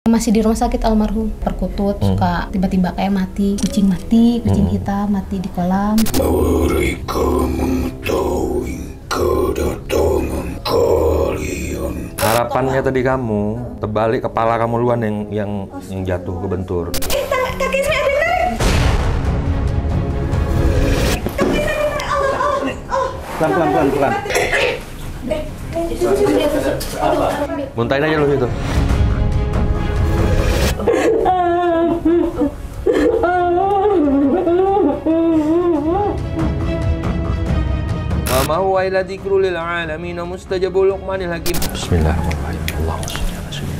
Masih di rumah sakit almarhum, perkutut, suka tiba-tiba kayak mati, kucing hitam mati di kolam. Mereka mengetahui kedatangan kalian. Harapannya tadi kamu terbalik, kepala kamu luan yang jatuh ke bentur. Kaki saya ada naik. Pelan. Muntahin aja lu situ. Ma huwa illa dzikrul lil alamin wa mustajabul luqmanil hakim. Bismillahirrahmanirrahim. Allahumma shalli ala sayyidina.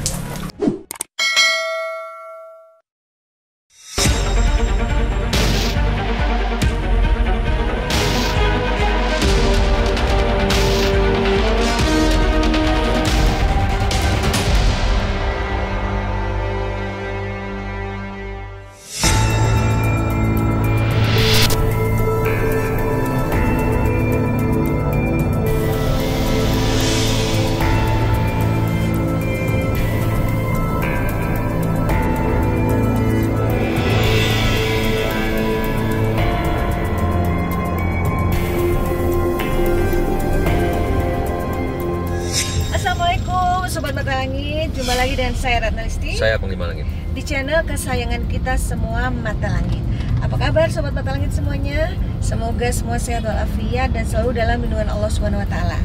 Sobat Mata Langit, jumpa lagi dengan saya Ratna Listi. Saya Panglima Langit. Di channel kesayangan kita semua, Mata Langit. Apa kabar Sobat Mata Langit semuanya? Semoga semua sehat walafiat dan selalu dalam lindungan Allah Subhanahu wa taala.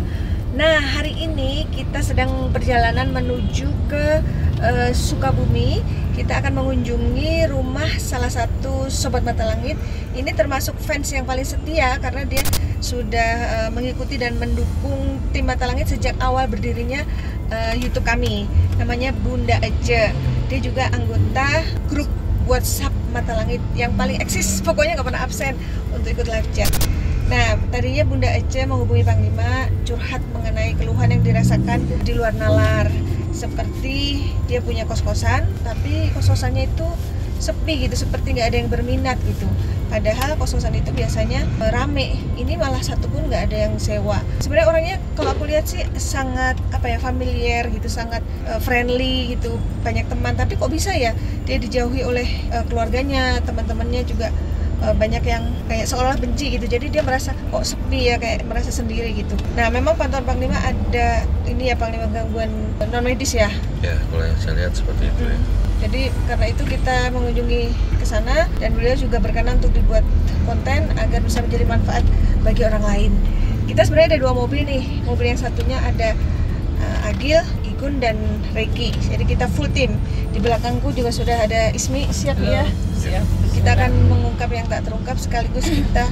Nah, hari ini kita sedang perjalanan menuju ke Sukabumi. Kita akan mengunjungi rumah salah satu Sobat Mata Langit. Ini termasuk fans yang paling setia karena dia sudah mengikuti dan mendukung tim Mata Langit sejak awal berdirinya YouTube kami. Namanya Bunda Ece. Dia juga anggota grup WhatsApp Mata Langit yang paling eksis, pokoknya nggak pernah absen untuk ikut live chat. Nah, tadinya Bunda Ece menghubungi Panglima curhat mengenai keluhan yang dirasakan di luar nalar. Seperti dia punya kos-kosan, tapi kos-kosannya itu sepi gitu, seperti nggak ada yang berminat gitu. Padahal kos-kosan itu biasanya rame. Ini malah satu pun nggak ada yang sewa. Sebenarnya orangnya kalau aku lihat sih sangat familiar gitu, sangat friendly gitu, banyak teman. Tapi kok bisa ya dia dijauhi oleh keluarganya, teman-temannya juga banyak yang kayak seolah benci gitu. Jadi dia merasa kok sepi ya, kayak merasa sendiri gitu. Nah, memang pantauan Panglima ada ini ya, Panglima gangguan non medis ya. Ya, kalau yang saya lihat seperti itu ya. Jadi karena itu kita mengunjungi ke sana dan beliau juga berkenan untuk dibuat konten agar bisa menjadi manfaat bagi orang lain. Kita sebenarnya ada dua mobil nih. Mobil yang satunya ada Agil, Igun dan Reiki. Jadi kita full tim. Di belakangku juga sudah ada Ismi, siap ya? Siap. Kita akan mengungkap yang tak terungkap sekaligus kita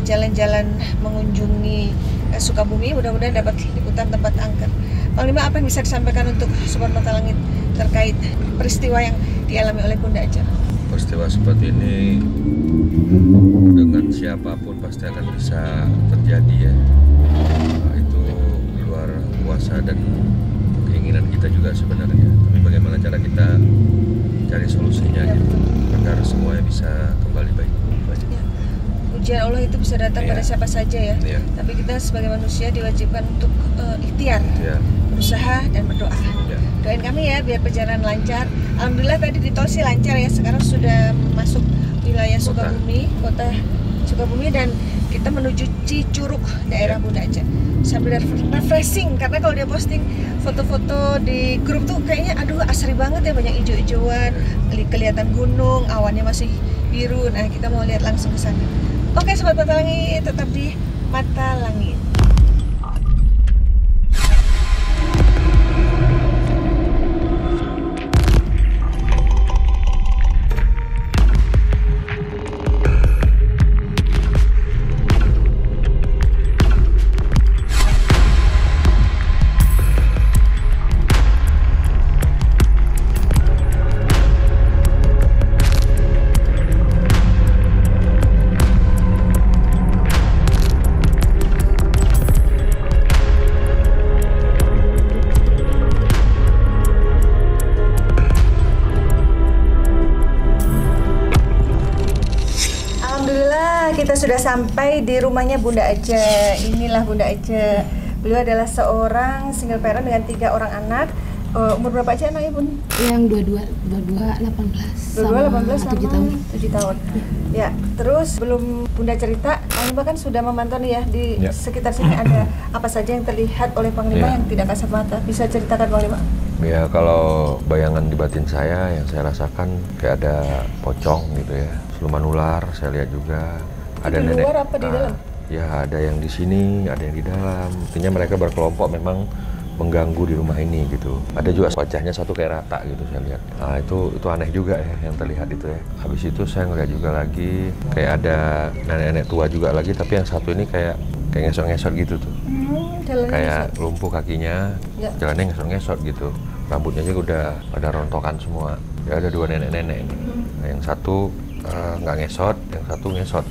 jalan-jalan mengunjungi Sukabumi. Mudah-mudahan dapat liputan tempat angker. Panglima, apa yang bisa disampaikan untuk Sobat Mata Langit terkait peristiwa yang dialami oleh Bunda Ece? Peristiwa seperti ini dengan siapapun pasti akan bisa terjadi ya. Itu di luar kuasa dan keinginan kita juga sebenarnya. Tapi bagaimana cara kita cari solusinya gitu, agar semuanya bisa kembali baik. Ya. Ujian Allah itu bisa datang pada siapa saja ya. Tapi kita sebagai manusia diwajibkan untuk ikhtiar, berusaha dan berdoa. Doain kami ya biar perjalanan lancar. Alhamdulillah tadi di tol sih lancar ya. Sekarang sudah masuk wilayah Sukabumi, kota Sukabumi, dan kita menuju Cicurug, daerah Bunda Ece. Sambil refreshing karena kalau dia posting foto-foto di grup tuh kayaknya aduh asri banget ya, banyak hijau-hijauan, kelihatan gunung, awannya masih biru. Nah, kita mau lihat langsung ke sana. Oke Sobat Mata Langit, tetap di Mata Langit. Kita sudah sampai di rumahnya Bunda Ece. Inilah Bunda Ece. Beliau adalah seorang single parent dengan 3 orang anak. Umur berapa aja anaknya Bun? Yang dua-dua 18 Dua-dua 18 sama 7 sama tahun. 7 tahun. Ya, terus belum Bunda cerita, Panglima kan sudah memantau nih ya di Ya. sekitar sini ada apa saja yang terlihat oleh Panglima Ya. yang tidak kasat mata. Bisa ceritakan Panglima? Ya kalau bayangan di batin saya yang saya rasakan kayak ada pocong gitu ya, siluman ular saya lihat juga. Ada Di nenek. luar apa di dalam? Ya ada yang di sini, ada yang di dalam. Intinya mereka berkelompok memang mengganggu di rumah ini gitu. Ada juga wajahnya satu kayak rata gitu saya lihat. Nah itu aneh juga ya yang terlihat itu ya. Habis itu saya ngeliat juga lagi kayak ada nenek-nenek tua juga lagi, tapi yang satu ini kayak ngesot-ngesot gitu tuh. Jalannya Kayak bisa. lumpuh kakinya, Ya. jalannya ngesot-ngesot gitu. Rambutnya juga udah pada rontokan semua. Ya ada dua nenek-nenek ini. Nah, yang satu nggak ngesot, yang satu ngesot.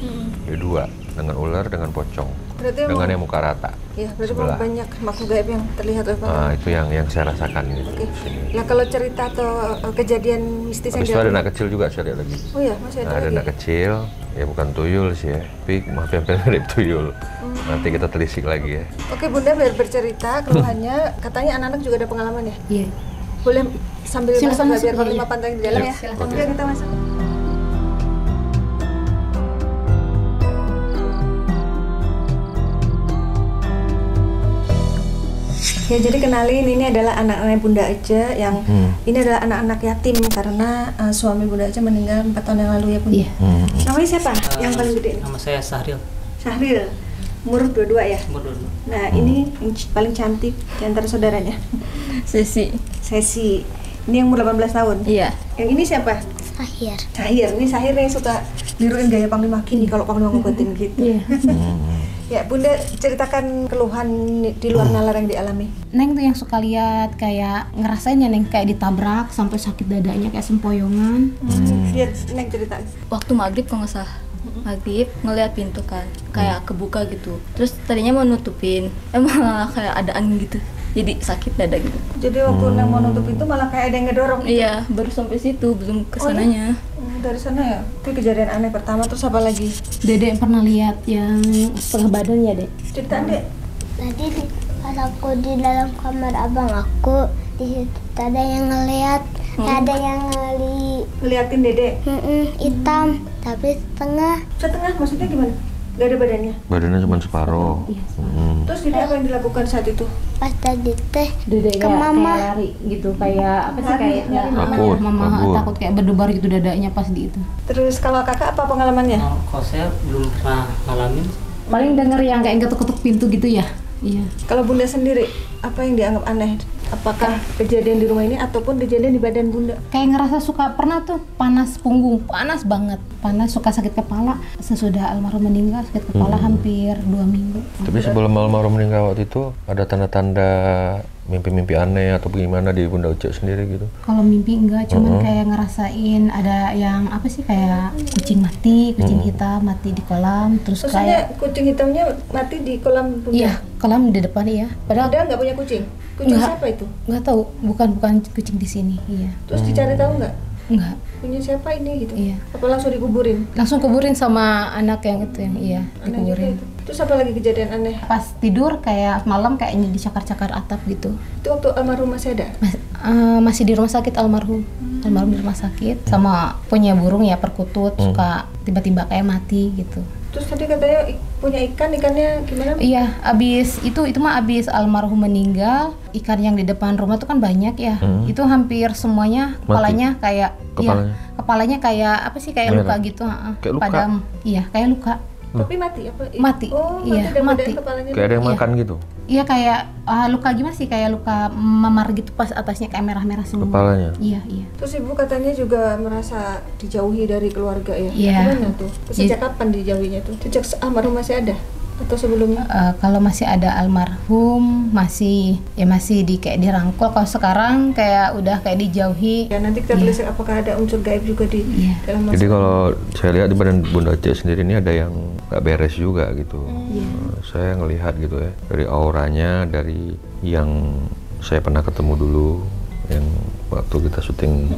Ada dua, dengan ular, dengan pocong. Berarti Dengan emang, yang muka rata. ya, berarti sebelah. memang banyak makhluk gaib yang terlihat oleh Panglima. Nah, itu yang saya rasakan gitu Oke. di sini. Nah kalau cerita atau kejadian mistis yang Habis itu ada dialami- anak kecil juga saya lihat lagi. Oh ya, masih ada Nah, ada lagi. anak kecil, ya bukan tuyul sih ya, tapi hampir mirip tuyul. Nanti kita telisik lagi ya. Oke Bunda, biar bercerita keluhannya, katanya anak-anak juga ada pengalaman ya? Iya. Boleh sambil Silakan masuk masuk, biar iya, Panglima iya. pantang di dalam ya? Silakan. Oke, kita masuk. Ya, jadi kenalin, ini adalah anak-anak Bunda Eja yang ini adalah anak-anak yatim karena suami Bunda Eja meninggal 4 tahun yang lalu ya Bunda. Iya. Namanya siapa? Yang paling gede ini? Nama saya Sahril. Sahril. Umur 22 ya? Umur 22. Nah, ini yang paling cantik di antara saudaranya. Sesi. Sesi. Ini yang umur 18 tahun. Iya. Yang ini siapa? Akhir. Sahir. Ini Sahir yang suka niruin gaya Panglima gini kalau Panglima ngobatin gitu. Iya. Ya, Bunda ceritakan keluhan di luar nalar yang dialami. Neng tuh yang suka lihat kayak ngerasain ya Neng kayak ditabrak sampai sakit dadanya kayak sempoyongan. Dia Neng cerita. Waktu maghrib kalau nggak salah. Maghrib ngeliat pintu kan, kayak kebuka gitu. Terus tadinya mau nutupin, malah kayak ada angin gitu. Jadi sakit dada gitu. Jadi waktu Neng mau nutup itu malah kayak ada yang ngedorong. Iya, baru sampai situ, belum kesananya. Dari sana ya. Itu kejadian aneh pertama, terus apa lagi? Dede pernah lihat yang setengah badan ya Dek? Cerita Dek. Tadi pas aku di dalam kamar abang aku, di situ ada yang ngeliat, ada yang Ngeliatin Dede. hitam, tapi setengah. Setengah maksudnya gimana? Gak ada badannya. Badannya cuma separuh. Iya. Terus Dede apa yang dilakukan saat itu? Pas tadi teh Dede ke kayak mama. lari gitu kayak apa sih Lari, kayak nyari Takut, mama kabur. takut kayak berdebar gitu dadanya pas di itu. Terus kalau kakak apa pengalamannya? Kalau saya belum pernah ngalamin. Paling denger yang kayak ketuk-ketuk pintu gitu ya. Iya. Kalau Bunda sendiri, apa yang dianggap aneh? Apakah kejadian di rumah ini ataupun kejadian di badan Bunda? Kayak ngerasa suka pernah tuh panas punggung, panas banget, panas suka sakit kepala. Sesudah almarhum meninggal sakit kepala hampir 2 minggu. Tapi sebelum almarhum meninggal waktu itu ada tanda-tanda mimpi-mimpi aneh atau bagaimana di Bunda Ucek sendiri gitu? Kalau mimpi enggak, cuman kayak ngerasain ada yang apa sih kayak kucing mati, kucing hitam mati di kolam, terus Maksudnya kayak kucing hitamnya mati di kolam Bunda? iya kolam di depan ya. Padahal Bunda nggak punya kucing? Kucing Nggak. siapa itu? nggak tahu, bukan kucing di sini. Iya, Terus dicari tahu nggak? enggak. Punya siapa ini gitu? Iya. Apa langsung dikuburin? Langsung kuburin sama anak yang itu yang iya Aneh juga dikuburin. itu. Terus apa lagi kejadian aneh? Pas tidur kayak malam kayaknya dicakar-cakar atap gitu. Itu waktu almarhum masih ada? Masih di rumah sakit almarhum. Almarhum di rumah sakit sama punya burung ya perkutut suka tiba-tiba kayak mati gitu. Terus tadi katanya punya ikannya gimana? Iya, abis itu mah abis almarhum meninggal, ikan yang di depan rumah tuh kan banyak ya. Itu hampir semuanya kepalanya kayak Kepalanya? iya, kepalanya kayak apa sih kayak Merah? luka gitu, Kayak luka? padam. Iya, kayak luka. Tapi mati apa? Mati. Oh, Iya, dan mati. badan kepalanya Kayak ada yang Iya. makan gitu? Iya kayak luka gimana sih kayak luka memar gitu pas atasnya kayak merah-merah semua. Kepalanya? Iya, iya. Terus ibu katanya juga merasa dijauhi dari keluarga ya? Iya. Gimana tuh? Sejak kapan dijauhinya tuh? Sejak almarhum masih ada? Atau sebelumnya? Kalau masih ada almarhum masih kayak dirangkul. Kalau sekarang kayak udah kayak dijauhi. Ya nanti kita tulis apakah ada unsur gaib juga di Iya. dalam Jadi masalah. kalau saya lihat di badan Bunda Ucek sendiri ini ada yang nggak beres juga gitu. Saya ngelihat gitu ya dari auranya, dari yang saya pernah ketemu dulu, yang waktu kita syuting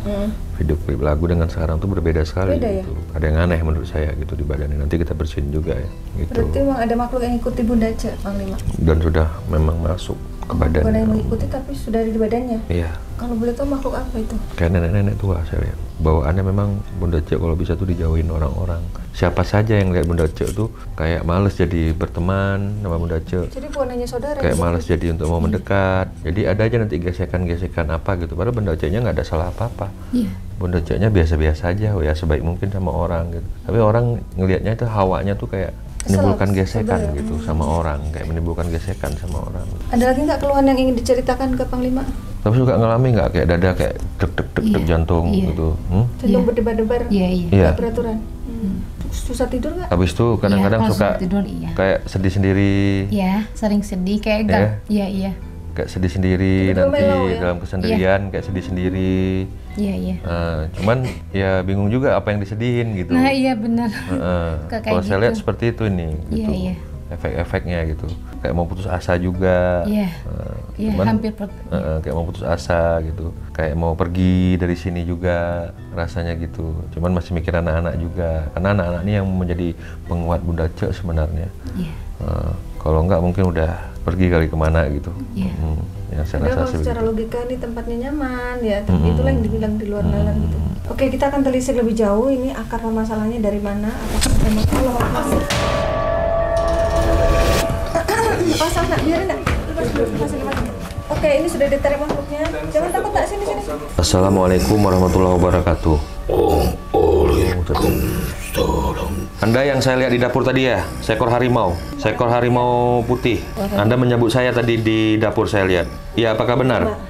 video klip lagu dengan sekarang tuh berbeda sekali Beda ya? gitu. Ada yang aneh menurut saya gitu di badannya. Nanti kita bersihin juga ya gitu. Berarti memang ada makhluk yang ikuti Bunda aja, Panglima. Dan sudah memang masuk ke badan. Bukan yang mengikuti tapi sudah ada di badannya. Iya. Kalau boleh tahu makhluk apa itu? Kayak nenek-nenek tua saya lihat. Bawaannya memang Bunda Cek kalau bisa tuh dijauhin orang-orang. Siapa saja yang lihat Bunda Cek tuh kayak males jadi berteman sama Bunda Cek. Jadi bukan hanya saudara. Kayak ya? males jadi untuk mau mendekat. Jadi ada aja nanti gesekan-gesekan apa gitu. Padahal Bunda Ceknya nggak ada salah apa-apa. Iya. Bunda Ceknya biasa-biasa aja, ya sebaik mungkin sama orang gitu. Tapi orang ngelihatnya itu hawanya tuh kayak menimbulkan gesekan gitu sama orang, kayak menimbulkan gesekan sama orang. Ada lagi nggak keluhan yang ingin diceritakan ke Panglima? Tapi suka ngalami nggak kayak dada kayak deg jantung gitu? Jantung berdebar-debar. Iya, iya. Iya. Nggak beraturan. Susah tidur nggak? Habis itu kadang-kadang kalau suka tidur, iya. kayak sedih sendiri. Iya, sering sedih kayak Ya. Iya, iya. Kayak sedih sendiri Tiba-tiba nanti mellow, ya? dalam kesendirian kayak sedih sendiri. Iya, iya. Cuman ya bingung juga apa yang disedihin gitu. Nah, iya benar. Kayak Kalau saya gitu. lihat seperti itu ini gitu. Iya, iya. Efek-efeknya gitu. Kayak mau putus asa juga. Iya. Iya, Cuman, hampir kayak mau putus asa gitu. Kayak mau pergi dari sini juga rasanya gitu. Cuman masih mikir anak-anak juga. Karena anak-anak ini yang menjadi penguat Bunda Cek sebenarnya. Iya. Kalau enggak mungkin udah pergi kali kemana gitu. Iya. Ya saya Padahal rasa kalau sih secara begitu. logika ini tempatnya nyaman ya, tapi itulah yang dibilang di luar nalar gitu. Oke, kita akan telisik lebih jauh ini akar permasalahannya dari mana, apakah memang Allah Akbar. Pasang nak, biarin nak. Lepas. Oke, ini sudah ditarik makhluknya. Jangan takut nak, sini. Assalamualaikum warahmatullahi wabarakatuh. Anda yang saya lihat di dapur tadi ya, seekor harimau putih. Anda menyambut saya tadi di dapur saya lihat. Iya, apakah benar?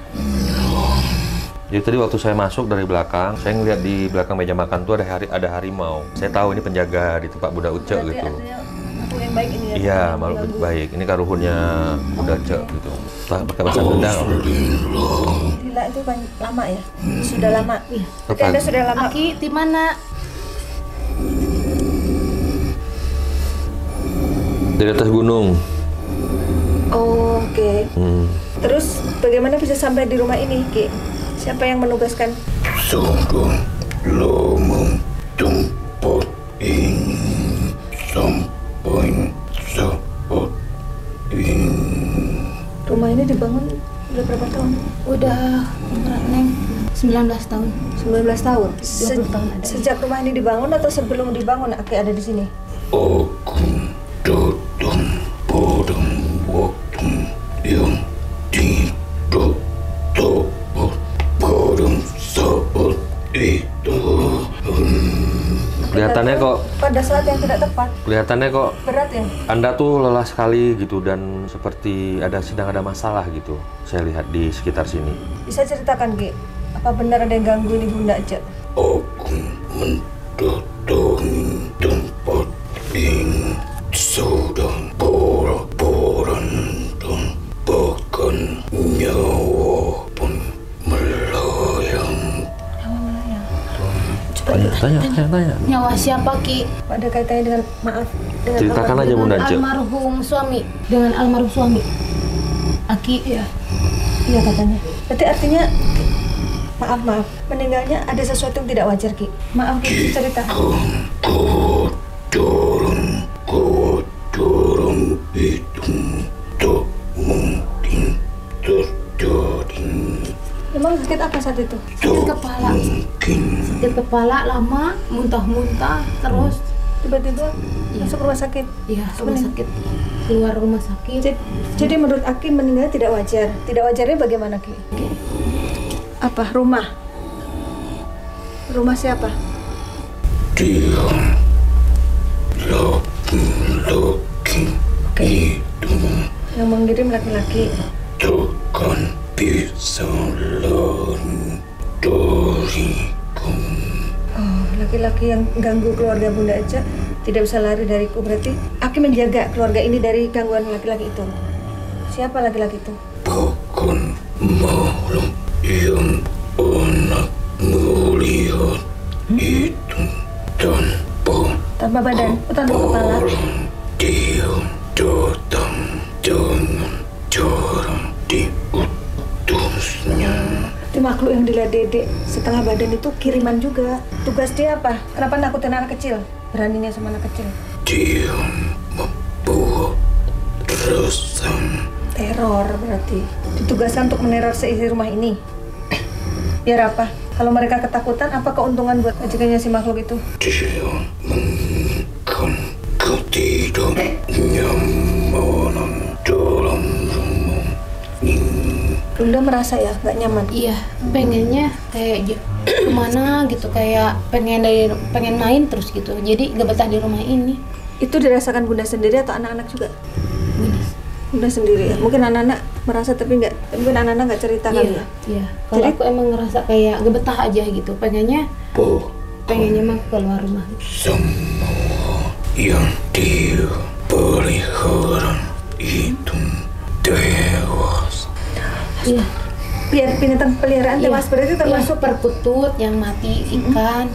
Jadi tadi waktu saya masuk dari belakang, saya ngeliat di belakang meja makan tuh ada harimau. Saya tahu ini penjaga di tempat Bunda Ucek Berarti gitu. artinya makhluk yang baik ini ya. Iya, makhluk baik. Ini karuhunnya Bunda Ucek gitu. Pakai bahasa Sunda. Gila itu kan lama ya? Sudah lama. Oke, Apa? Anda sudah lama. Aki, di mana? Di atas gunung. Oh, oke. Terus bagaimana bisa sampai di rumah ini, Ki? Siapa yang menugaskan? Sudah lama tempat ini sampai saat ini. Rumah ini dibangun udah berapa tahun? Udah Neng 19 tahun. 19 tahun. 20 tahun ada. Sejak rumah ini dibangun atau sebelum dibangun Aki ada di sini? Aku datang pada waktu yang tidak tepat pada saat itu. Kelihatannya kok Pada saat yang tidak tepat. Kelihatannya kok Berat ya? Anda tuh lelah sekali gitu dan seperti sedang ada masalah gitu. Saya lihat di sekitar sini. Bisa ceritakan, Ki? Apa benar ada yang ganggu ini Bunda aja? Aku mendatangi tempat ini sudah porak-poran dan bahkan nyawa pun melayang. Tanya. Nyawa siapa, Ki? Ada kaitannya dengan maaf dengan Ceritakan apa? aja Bunda Cek. Almarhum suami. Dengan almarhum suami. Aki, Iya. Iya katanya. Berarti artinya maaf meninggalnya ada sesuatu yang tidak wajar, Ki. Maaf, Ki, cerita. Kewajaran itu tak mungkin terjadi. Memang sakit apa saat itu? sakit kepala. Sakit kepala lama, muntah-muntah terus. Tiba-tiba masuk rumah sakit. Iya, rumah sakit. Keluar rumah sakit. Jadi menurut Aki meninggal tidak wajar. Tidak wajarnya bagaimana, Ki? Apa? Rumah? Rumah siapa? Dia laki-laki itu Yang mengirim laki-laki. takkan bisa lari dariku. Oh, laki-laki yang ganggu keluarga Bunda aja tidak bisa lari dariku. Berarti Aki menjaga keluarga ini dari gangguan laki-laki itu. Siapa laki-laki itu? Bahkan makhluk yang anak melihat itu Tanpa badan, tanpa kepala. orang dia datang dengan cara diutusnya. Itu makhluk yang dilihat Dedek setengah badan itu kiriman juga. Tugas dia apa? Kenapa nakutin anak kecil? Beraninya sama anak kecil. Dia membuat rasa teror berarti. Ditugaskan untuk meneror seisi rumah ini. Biar apa? Kalau mereka ketakutan, apa keuntungan buat majikannya si makhluk itu? Dia menginginkan ketidaknyamanan dalam rumah ini. Bunda merasa ya nggak nyaman. Iya, pengennya kayak kemana gitu, kayak pengen main terus gitu. Jadi gak betah di rumah ini. Itu dirasakan Bunda sendiri atau anak-anak juga? Bunda. Bunda sendiri ya. Mungkin anak-anak merasa tapi mungkin anak-anak nggak cerita kali ya. Iya. Kalau aku emang ngerasa kayak gak betah aja gitu. Pengennya mah keluar rumah. Semua yang dia pelihara itu tewas. Iya. Biar binatang peliharaan tewas berarti termasuk perkutut yang mati, ikan,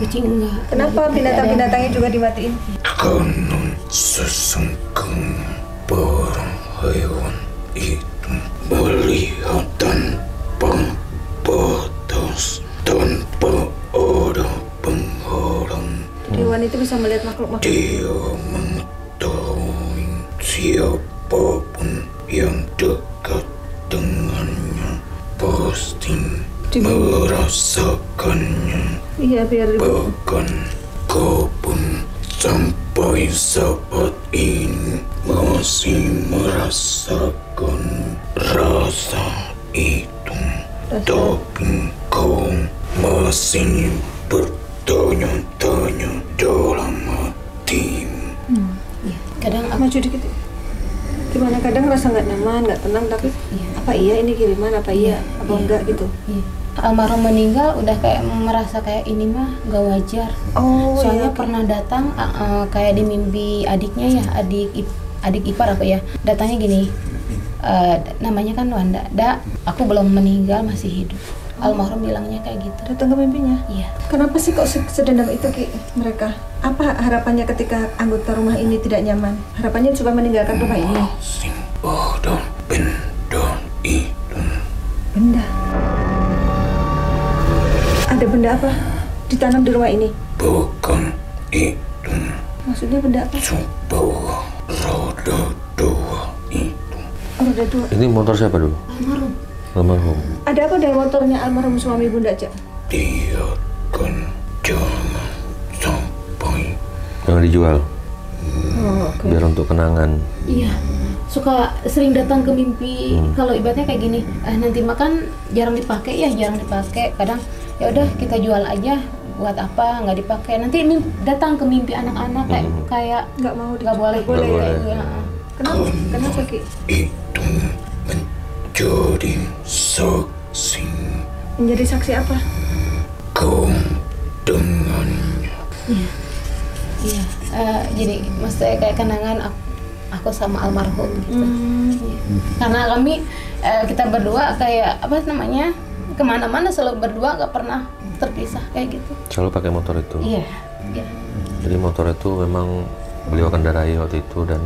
kucing enggak. Kenapa binatang-binatangnya juga dimatiin? Karena sesungguhnya para hewan itu melihat tanpa batas, tanpa ada penghalang. Hewan itu bisa melihat makhluk-makhluk. Dia mengetahui siapapun yang dekat dengannya pasti merasakannya. Iya, biar Bahkan kau pun sampai saat ini masih merasakan rasa itu. Tapi kau masih bertanya-tanya dalam hatimu. Kadang aku maju dikit. Gimana kadang rasa nggak nyaman, nggak tenang, tapi apa iya ini kiriman, apa iya, apa enggak gitu. almarhum meninggal udah kayak merasa kayak ini mah gak wajar. Soalnya pernah datang kayak di mimpi adiknya ya, adik ipar apa ya, datangnya gini, namanya kan Wanda, aku belum meninggal, masih hidup. Almarhum bilangnya kayak gitu. Datang ke mimpinya? Iya. Kenapa sih kok sedendam itu Ki mereka? Apa harapannya ketika anggota rumah ini tidak nyaman? Harapannya supaya meninggalkan rumah ini? Ada benda itu. Benda? Ada benda apa ditanam di rumah ini? Bukan itu. Maksudnya benda apa? Sebuah roda dua itu. Roda dua? Ini motor siapa dulu? Almarhum. Ada apa dengan motornya almarhum suami Bunda Cak? Biarkan, jangan sampai. Jangan dijual. Okay. Biar untuk kenangan. Iya. Suka sering datang ke mimpi. Kalau ibaratnya kayak gini, nanti makan jarang dipakai ya, kadang ya udah kita jual aja, buat apa nggak dipakai, nanti datang ke mimpi anak-anak kayak nggak mau, nggak boleh kayak gitu ya. Kenapa Ki? Itu menjadi saksi. Menjadi saksi apa? Kau dengannya. Iya. Jadi maksudnya kayak kenangan aku sama almarhum gitu. Karena kami kita berdua kayak apa namanya, kemana-mana selalu berdua, nggak pernah terpisah kayak gitu. Selalu pakai motor itu. Iya. Jadi motor itu memang beliau kendarai waktu itu dan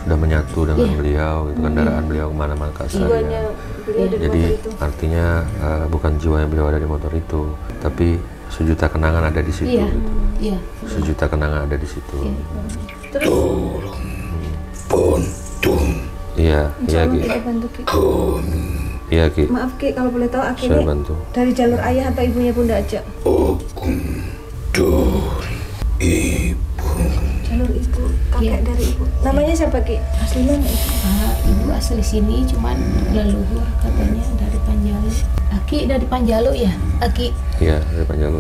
sudah menyatu dengan beliau, itu kendaraan beliau kemana-mana ke Australia. Jadi artinya bukan jiwanya beliau ada di motor itu, tapi sejuta kenangan ada di situ. Iya. Sejuta kenangan ada di situ. Tolong bantu. Iya Ki. Iya Ki. Maaf Ki, kalau boleh tahu Aki Saya ini bantu. dari jalur ayah atau ibunya Bunda Aja? Aku dari ibu. Jalur ibu, kakek dari ibu. Namanya siapa Ki? Asli mana? Ibu asli sini, cuman leluhur katanya dari Panjalu. Aki dari Panjalu ya? Aki. Iya dari Panjalu.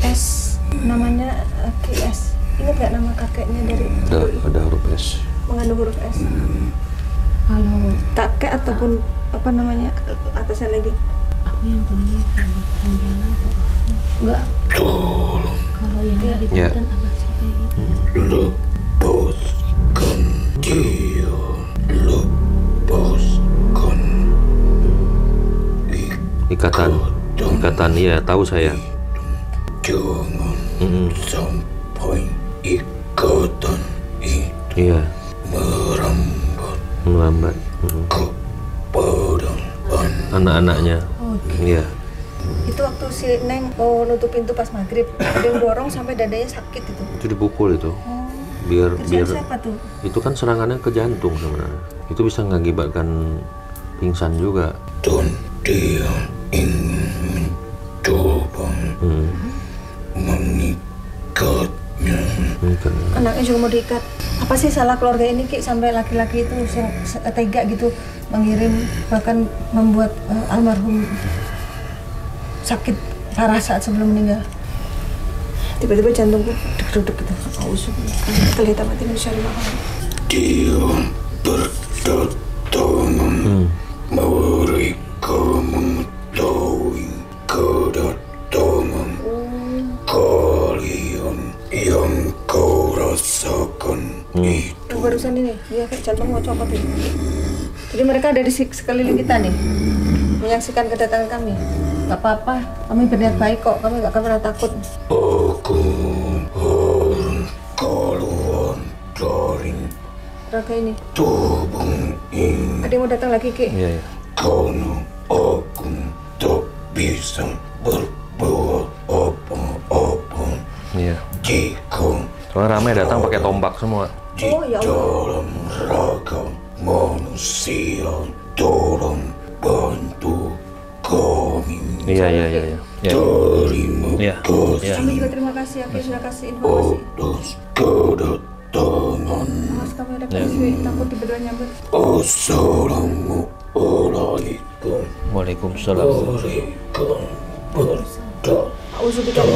S, namanya Aki S. Ingat gak nama kakeknya dari? Ada huruf S. Mengandung huruf S. Kalau Kakek ataupun apa namanya atasnya lagi? aku yang punya Panjalu. Enggak. Tolong Kalau yang dari Banten agak sih kayak gitu. lepaskan dia. Lepaskan Ikatan, iya tahu saya. Jangan sampai ikatan itu Iya. merambat kepada anak-anaknya. Iya. Itu waktu si Neng mau nutup pintu pas maghrib, ada yang dorong sampai dadanya sakit itu. Itu dipukul itu. biar siapa tuh? itu kan serangannya ke jantung sebenarnya. Itu bisa mengakibatkan pingsan juga. Dan dia ingin mencoba mengikatnya. Anaknya juga mau diikat. Apa sih salah keluarga ini Ki sampai laki-laki itu tega gitu mengirim, bahkan membuat almarhum sakit parah saat sebelum meninggal. Tiba-tiba jantungku deg-deg gitu. Kelihatan mati manusia makan. Dia berdatangan. Mereka mengetahui kedatangan kalian yang kau rasakan itu. Yang barusan ini, dia kayak jantung mau copot ini. Jadi mereka ada di sekeliling kita nih, menyaksikan kedatangan kami. Gak apa-apa, kami berniat baik kok, kami gak akan pernah takut. Aku harus keluar dari Raga ini. tubuh ini. Ada yang mau datang lagi Ki? Iya. Karena aku tak bisa berbuat apa-apa Iya. jika Soalnya ramai datang pakai tombak semua. di Oh, ya Allah. dalam raga manusia. Tolong bantu kami. Iya. Terima Iya. kasih Kami juga terima kasih ya Ki, sudah kasih informasi. atas kedatangan. Mas kami ada kasih, takut tiba-tiba nyambut. Assalamualaikum Waalaikumsalam. warahmatullahi Auzubillah.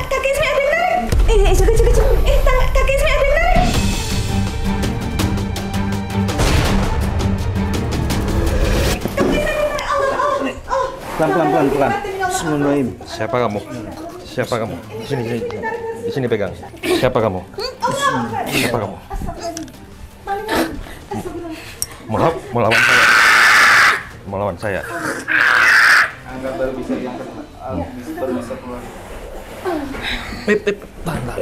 Kaki saya ada yang narik. Kaki saya ada yang narik. Pelan. Bismillahirrahmanirrahim. Siapa kamu? Di sini pegang. Siapa kamu? Mau lawan saya. Anggap baru bisa yang baru bisa keluar. Pelan.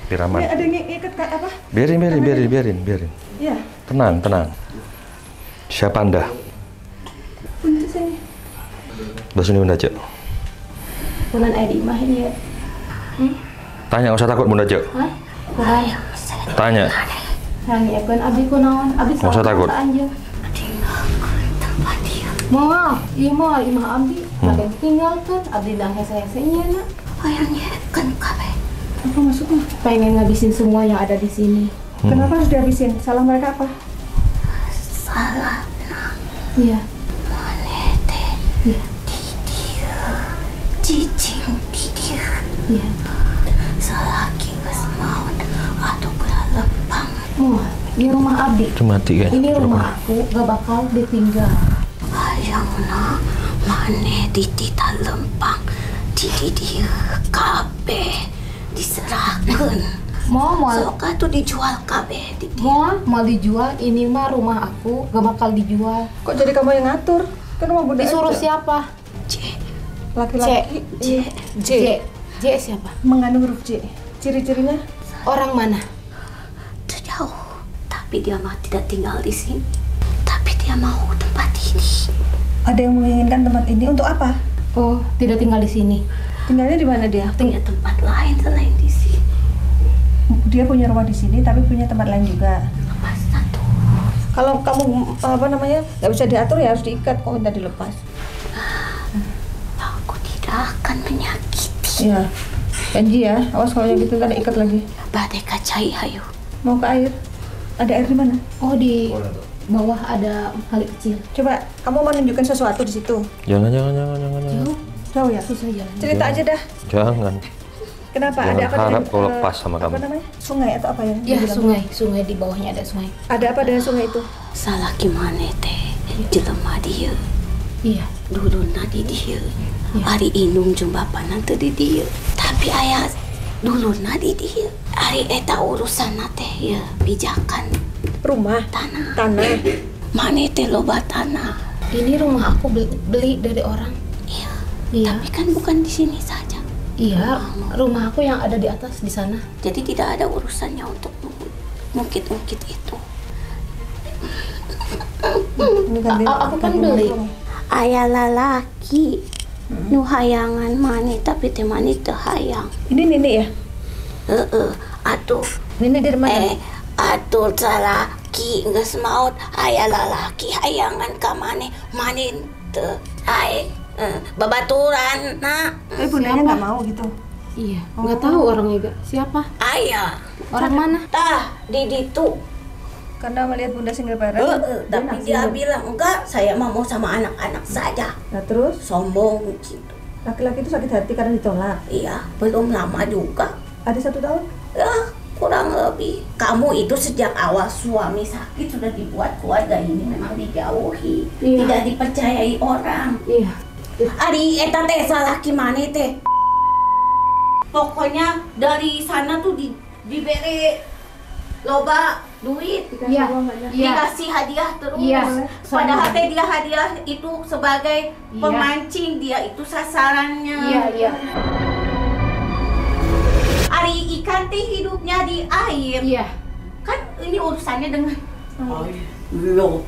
Piraman. Ada yang ikat apa? Biarin. Iya. Tenang. Siapa Anda? Untuk sini. Bahasa Bunda Cek. Bulan Edi mah ya. Tanya, nggak usah takut Bunda Cek. Hah? Kumaha? Tanya. Nganyekeun abdi kunaon? Abdi Nggak usah takut. Anjeun. Moal, imah abdi. Badan tinggalkeun abdi dah hese-hese nya. Ayahnya kan kabeh. Apa maksudnya? Pengen ngabisin semua yang ada di sini. Kenapa harus dihabisin? Salah mereka apa? Salah Iya. manete Iya. cicing di dia. Iya. Salaki geus maut atuh lepang. Moal, ini rumah abdi. Itu mati kan? Ini rumah aku gak bakal ditinggal. Hayangna maneh di tita lempang di dia kabeh diserahkeun. Mau Sok atuh dijual kabeh di dia. mau dijual, ini mah rumah aku gak bakal dijual. Kok jadi kamu yang ngatur? Kan rumah Bunda Disuruh aja. siapa? C Laki-laki. J siapa? Mengandung huruf J. Ciri-cirinya? Orang mana? jauh, tapi dia mah tidak tinggal di sini. Tapi dia mau tempat ini. Ada yang menginginkan tempat ini untuk apa? Oh, tidak tinggal di sini. Tinggalnya di mana dia? Punya tempat lain selain di sini. Dia punya rumah di sini tapi punya tempat lain juga. Lepas satu. Kalau kamu nggak bisa diatur ya harus diikat kok minta dilepas. Aku tidak akan menyakiti. Iya. Janji ya, awas kalau yang gitu ntar ikat lagi. Badai kacai hayu. Mau ke air? Ada air di mana? Oh, di bawah ada kali kecil. Coba kamu mau menunjukkan sesuatu di situ. Jangan. Jauh ya? Susah jalan. Cerita aja dah. Jangan. Kenapa? Jangan Ada apa harap dengan, kau lepas sama apa kamu. namanya? Sungai atau apa ya? Ya, Dibilang? sungai di bawahnya ada sungai. Ada apa dengan sungai itu? Salah gimana teh? Jelema dia. Iya. Dulu di dia. Hari inung jeung bapak nanti di dia. Tapi ayah dulu di dia. Hari eta urusan teh ya pijakan Rumah? tanah. Tanah? Mane teh loba tanah. Ini rumah aku beli dari orang. Iya. Iya. Tapi kan bukan di sini saja. Iya, rumah aku yang ada di atas di sana. Jadi tidak ada urusannya untuk mungkit-mungkit itu. Aku kan beli. Ayah lalaki nu hayangan mani tapi teh mani teu hayang. Ini nenek ya? Atuh. Nenek dari mana? Atuh salaki geus maot aya lalaki hayangan ka maneh teu ae babaturan nak. Tapi bundanya nggak mau gitu. Iya, nggak tahu orangnya. Siapa? Ayah. Orang mana? Tah di ditu. Karena melihat bunda single parent. Tapi dia bilang enggak, saya mau sama anak-anak saja. Nah terus Sombong gitu. laki-laki itu sakit hati karena ditolak. Iya, belum lama juga. Ada 1 tahun? Ya, kurang lebih. Kamu itu sejak awal suami sakit sudah dibuat keluarga ini memang dijauhi, Iya. tidak dipercayai orang. Iya. Ari eta teh salaki maneh teh. Pokoknya dari sana tuh diberi loba duit. Iya. Dikasih hadiah terus. Iya. Padahal teh dia hadiah itu sebagai Iya. pemancing, dia itu sasarannya. Iya, iya. Ari ikan teh hidupnya di air. Iya. Kan ini urusannya dengan loh,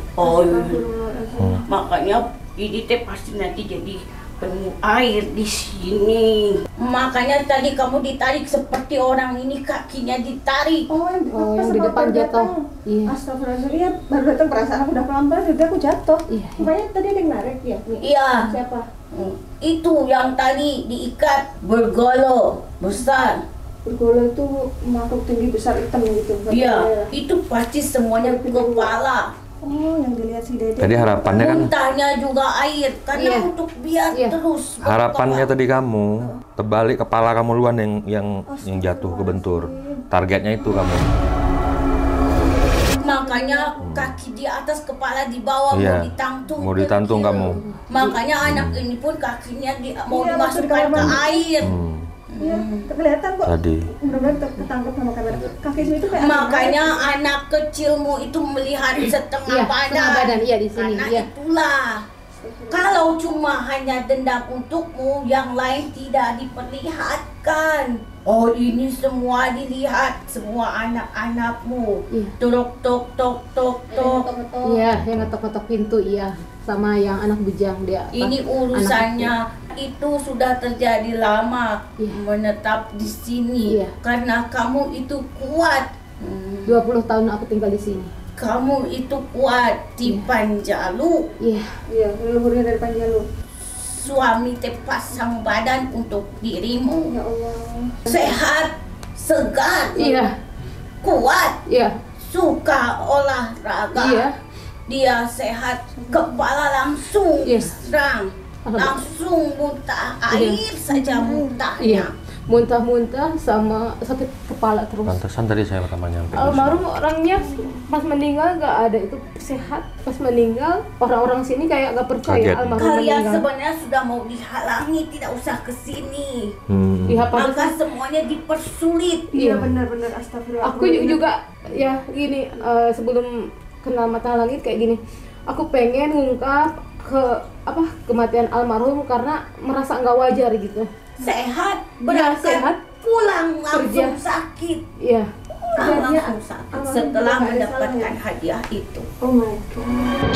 makanya ini teh pasti nanti jadi penuh air di sini. Makanya tadi kamu ditarik seperti orang ini, kakinya ditarik. yang di depan jatuh. Iya. Astagfirullahaladzim, ya baru datang perasaan aku udah pelan-pelan juga aku jatuh. Iya. Makanya tadi ada yang narik ya. Iya, Siapa? itu yang tadi diikat bergolo besar. Bergolo itu makhluk tinggi besar hitam gitu. Iya, itu pasti semuanya kepala. Oh, yang dilihat si Dede. Tadi harapannya kan, Muntahnya juga air karena Iya. untuk biar Iya. terus harapannya berkembang. tadi kamu terbalik, kepala kamu luan yang jatuh ke bentur. Targetnya itu kamu. Makanya kaki di atas, kepala di bawah, Iya. mau ditantung. Mau ditantung kamu. Makanya anak ini pun kakinya mau Iya, dimasukkan ke air. Iya, kelihatan kok. Tadi. Benar-benar ketangkep sama kamera. Kaki sini tuh kayak Makanya anak kecilmu itu melihat setengah Iya, badan. setengah badan, iya, di sini, Karena iya. itulah. Kalau cuma hanya dendam untukmu, yang lain tidak diperlihatkan. Oh, ini semua dilihat, semua anak-anakmu. Iya. Tok tok tok tok tok. Iya, yang ngetok-ngetok pintu, iya. Sama yang anak bujang dia. Ini urusannya itu sudah terjadi lama, Iya. menetap di sini. Iya. Karena kamu itu kuat. 20 tahun aku tinggal di sini. Kamu itu kuat di Iya. Panjalu. Iya. Iya, leluhurnya dari Panjalu. Suami teh pasang badan untuk dirimu. Ya Allah. Sehat, segar, Iya. kuat, Iya. suka olahraga. Iya. Dia sehat, kepala langsung Iya. serang, langsung muntah, air saja muntahnya. Iya. Muntah-muntah sama sakit kepala terus. Pantesan tadi saya pertama nyampe. Almarhum orangnya pas meninggal nggak ada itu sehat. Pas meninggal orang-orang sini kayak nggak percaya Kaget. almarhum Kalian meninggal. sebenarnya sudah mau dihalangi, tidak usah kesini. Iya, Maka padahal semuanya dipersulit. Iya, Iya. benar-benar astagfirullah. aku juga ya gini sebelum kenal Mata Langit kayak gini. Aku pengen ngungkap kematian almarhum karena merasa nggak wajar gitu. Sehat, berangkat, sehat. pulang langsung Kerja. sakit. Iya. Langsung sakit setelah mendapatkan hadiah itu. Oh my god.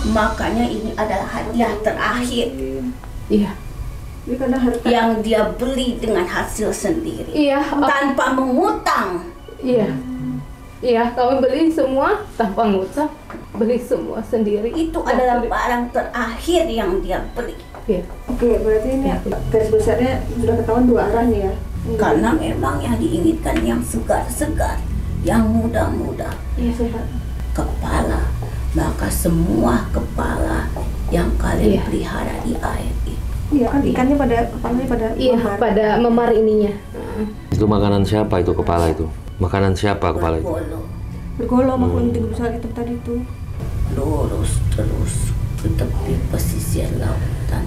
Makanya ini adalah hadiah terakhir Iya. Ini karena harta. yang dia beli dengan hasil sendiri. Iya. Tanpa mengutang. Iya. Iya, kami beli semua tanpa ngutang, beli semua sendiri. Itu adalah barang terakhir yang dia beli. Iya. Oke, berarti ini garis besarnya sudah ketahuan dua arah nih ya. Karena memang yang diinginkan yang segar-segar, yang muda-muda. Iya, sehat. Kepala, maka semua kepala yang kalian Iya. pelihara di air itu. Iya kan ikannya pada kepalanya pada Iya, memar. pada memar ininya. Itu makanan siapa itu kepala itu? Makanan siapa kepala itu? Bergolo, Bergolo makhluk tinggi besar itu tadi tuh. lurus terus ke tepi pesisir lautan.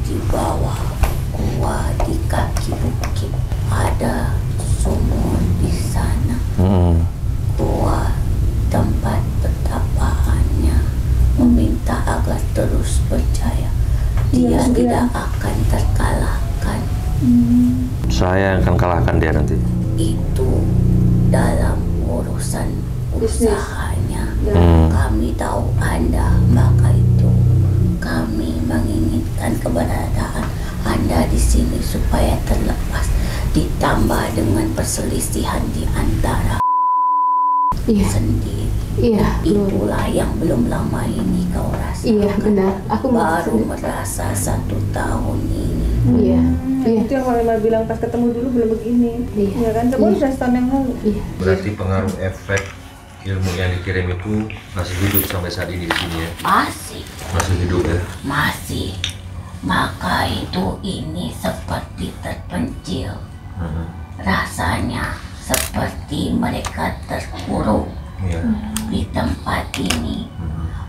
Di bawah gua, di kaki bukit ada sumur di sana. Gua tempat petapaannya, meminta agar terus percaya. Di dia tidak akan terkalahkan. Saya yang akan kalahkan dia nanti. Itu dalam urusan usahanya. Kami tahu Anda, maka itu kami menginginkan keberadaan Anda di sini supaya terlepas, ditambah dengan perselisihan di antara sendiri. Itulah yang belum lama ini kau rasakan. Iya, benar. Aku baru merasa 1 tahun ini. Iya. Itu yang Mama bilang pas ketemu dulu belum begini. Iya kan? Coba udah setahun yang lalu. Iya. Berarti pengaruh efek ilmu yang dikirim itu masih hidup sampai saat ini di sini ya? Masih hidup ya? Masih. Maka itu ini seperti terpencil. Rasanya seperti mereka terkurung di tempat ini.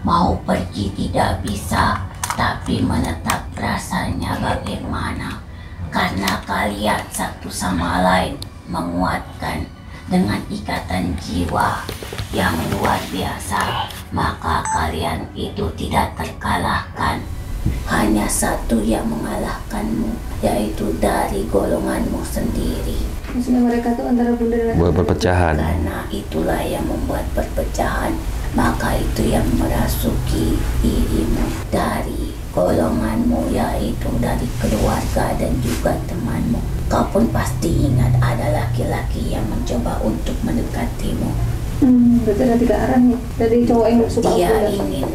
Mau pergi tidak bisa, tapi menetap rasanya bagaimana? Karena kalian satu sama lain menguatkan dengan ikatan jiwa yang luar biasa, maka kalian itu tidak terkalahkan. Hanya satu yang mengalahkanmu, yaitu dari golonganmu sendiri. Maksudnya mereka tuh antara bunda dan Buat perpecahan. Karena itulah yang membuat perpecahan, maka itu yang merasuki dirimu dari golonganmu, yaitu dari keluarga dan juga temanmu. Kau pun pasti ingat ada laki-laki yang mencoba untuk mendekatimu. Berarti ada 3 arah nih. Dari cowok yang suka Dia aku. ingin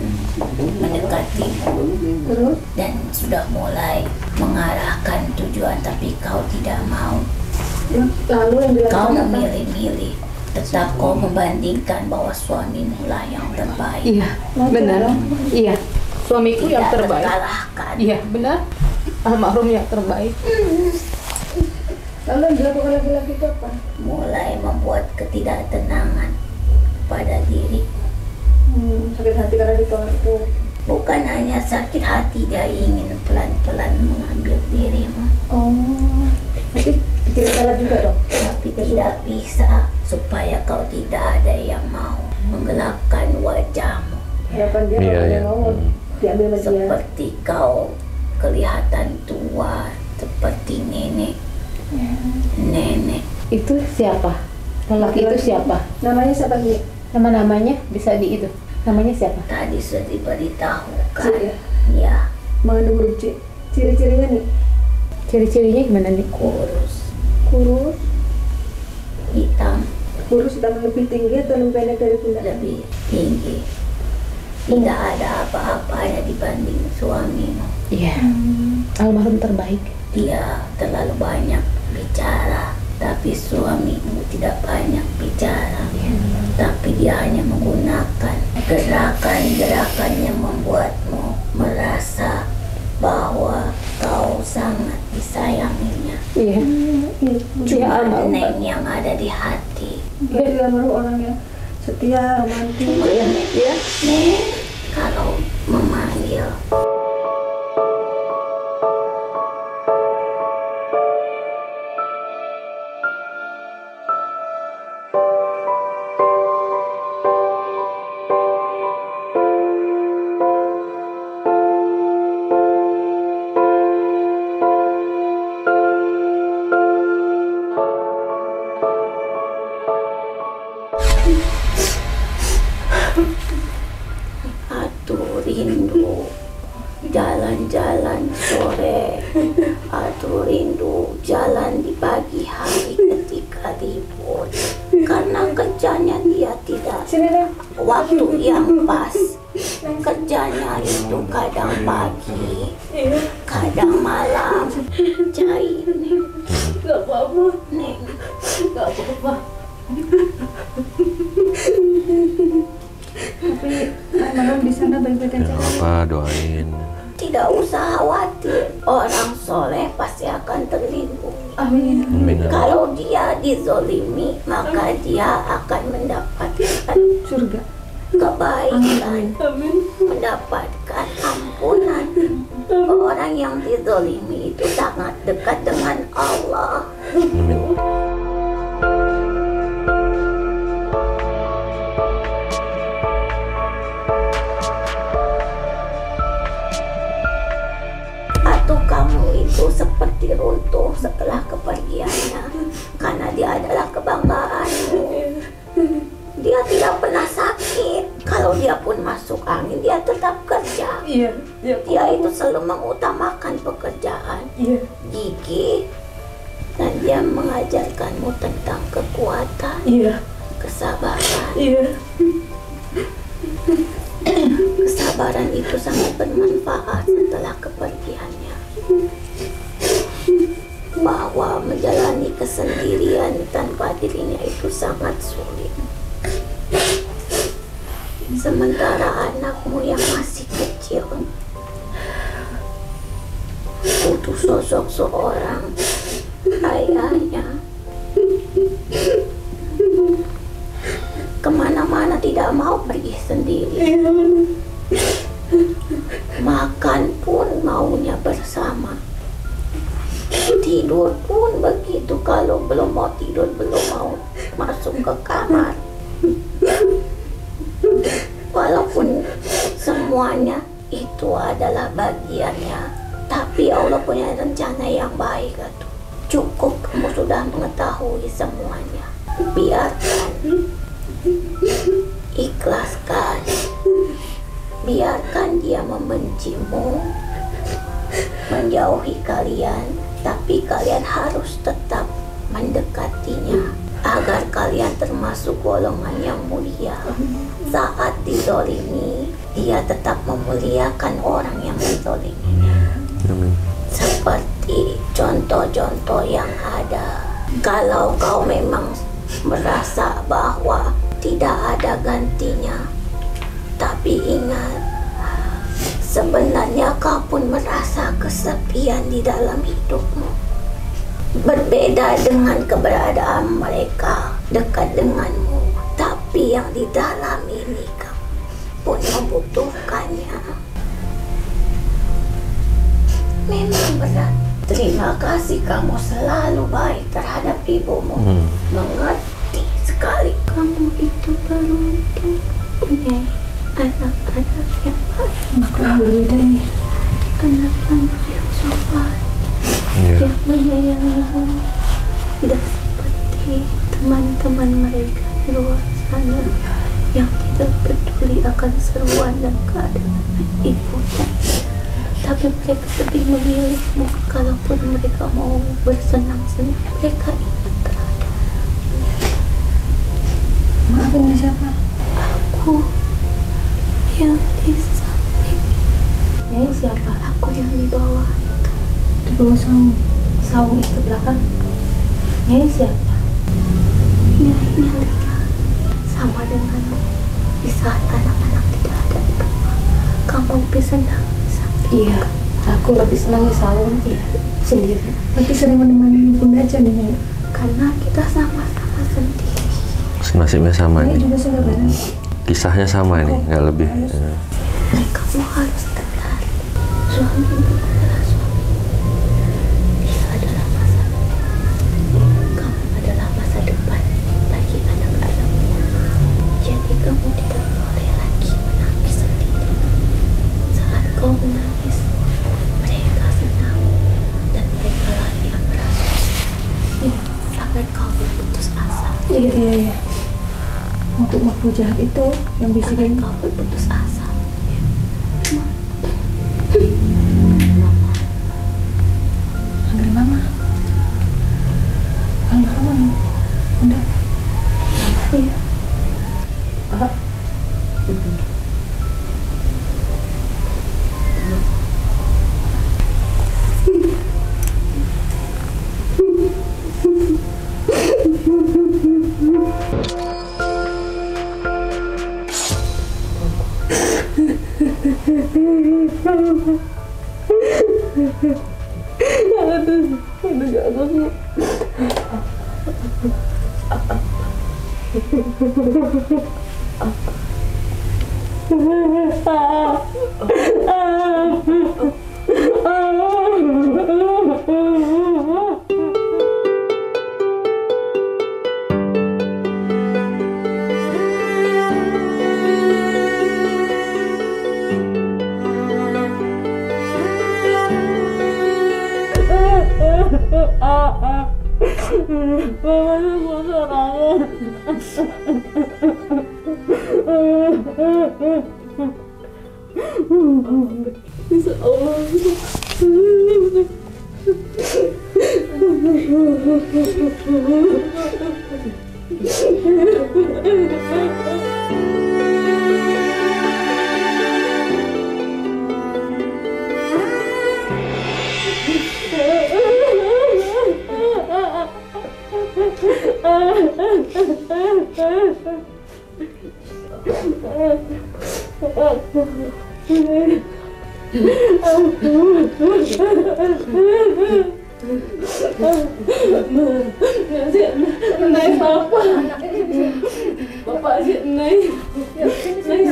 mendekatimu Terus? dan sudah mulai mengarahkan tujuan, tapi kau tidak mau. Lalu yang Kau dilakukan apa? memilih-milih, tetap kau membandingkan bahwa suamimu lah yang terbaik. Iya, benar. Iya. Suamiku yang Tidak terbaik. terkalahkan. Iya, benar. Almarhum yang terbaik. Lalu yang dilakukan laki-laki itu apa? Mulai membuat ketidaktenangan pada diri. Sakit hati karena ditolak itu. Bukan hanya sakit hati, dia ingin pelan-pelan mengambil dirimu. Oh, nanti pikirin salah juga dong. Tapi tidak bisa, supaya kau tidak ada yang mau menggelapkan wajahmu. Harapan dia Iya, kalau iya. dia mau diambil sama dia. Seperti kau kelihatan tua, seperti nenek. Nenek. Itu siapa? Lelaki itu siapa? Namanya siapa sih? Nama-namanya bisa di itu. Namanya siapa? Tadi sudah diberitahukan. Iya. Ya, Mengandung huruf C. Ciri-cirinya nih, Ciri-cirinya gimana nih? kurus, kurus, hitam, kurus hitam lebih tinggi atau lebih pendek dari bunda? lebih tinggi. Tidak ada apa-apanya dibanding suamimu. Iya. Almarhum terbaik. Dia terlalu banyak bicara, tapi suamimu tidak banyak bicara. Tapi dia hanya menggunakan gerakan-gerakan yang membuatmu merasa bahwa kau sangat disayanginya. Iya. Dia almarhum. Neng yang ada di hati. Dia almarhum orang yang setia, romantis. Iya. Neng, kalau memanggil Atuh rindu jalan-jalan sore, atuh rindu jalan di pagi hari ketika libur. Karena kerjanya dia tidak waktu yang pas. Kerjanya itu kadang pagi, kadang malam. Cai, Neng. Gak apa-apa, Neng. gak apa-apa. Tapi almarhum di sana baik-baik aja. Jangan lupa doain. Tidak usah khawatir, orang soleh pasti akan terlindungi. Amin. Amin. Kalau dia dizolimi, maka dia akan mendapatkan Surga. kebaikan, Amin. mendapatkan ampunan. Orang yang dizolimi itu sangat dekat dengan Allah. Amin. itu seperti runtuh setelah kepergiannya, karena dia adalah kebanggaanmu. Dia tidak pernah sakit. Kalau dia pun masuk angin, dia tetap kerja. Dia itu selalu mengutamakan pekerjaan, gigih, dan dia mengajarkanmu tentang kekuatan, kesabaran. Kesabaran itu sangat bermanfaat setelah kepergiannya. Bahwa menjalani kesendirian tanpa dirinya itu sangat sulit. Sementara anakmu yang masih kecil butuh sosok seorang ayahnya. Kemana-mana tidak mau pergi sendiri. Makan pun maunya bersama. Tidur pun begitu, kalau belum mau tidur, belum mau masuk ke kamar. Walaupun semuanya itu adalah bagiannya, tapi Allah punya rencana yang baik. Cukup kamu sudah mengetahui semuanya. Biarkan, ikhlaskan, biarkan dia membencimu, menjauhi kalian, tapi kalian harus tetap mendekatinya agar kalian termasuk golongan yang mulia. Saat dizolimi, dia tetap memuliakan orang yang dizoliminya. Seperti contoh-contoh yang ada. Kalau kau memang merasa bahwa tidak ada gantinya, tapi ingat, sebenarnya kau pun merasa kesepian di dalam hidupmu. Berbeda dengan keberadaan mereka dekat denganmu, tapi yang di dalam ini kamu pun membutuhkannya. Memang berat. Terima kasih, kamu selalu baik terhadap ibumu. Mengerti sekali. Kamu itu beruntung punya anak-anak yang baik. Alhamdulillah. Anak-anak yang sopan, yang menyayangimu, tidak seperti teman-teman mereka di luar sana yang tidak peduli akan seruan dan keadaan ibunya. Tapi mereka lebih memilihmu. Kalaupun mereka mau bersenang-senang, mereka ingat terhadap. Maafin siapa? Aku yang di samping. Nyai siapa? Aku yang di bawah. Di bawah saung. Saung itu belakang. Nyai siapa? Nyai Lila. Sama denganmu. Di saat anak-anak tidak ada di rumah, kamu lebih senang. Iya, aku lebih senang di saung sendiri. Tapi sering menemani bunda aja nih, Nyai. Karena kita sama-sama sendiri. Nasibnya sama Nyai nih. juga sudah benar. Kisahnya sama nih, nggak lebih. Kamu harus tegar. Suami adalah suami. Dia adalah masa depan. Kamu adalah masa depan bagi anak-anakmu. Jadi kamu tidak boleh lagi menangis sendiri. Saat kau menangis, mereka senang dan mereka lah yang merasa. Agar kau berputus asa. Iya. Untuk makhluk jahat itu yang bisikin. Kau berputus asa. Panggil mama. Panggil mama. Bunda. Iya. Insya Allah. Nay papa, bapak asyik nay, nay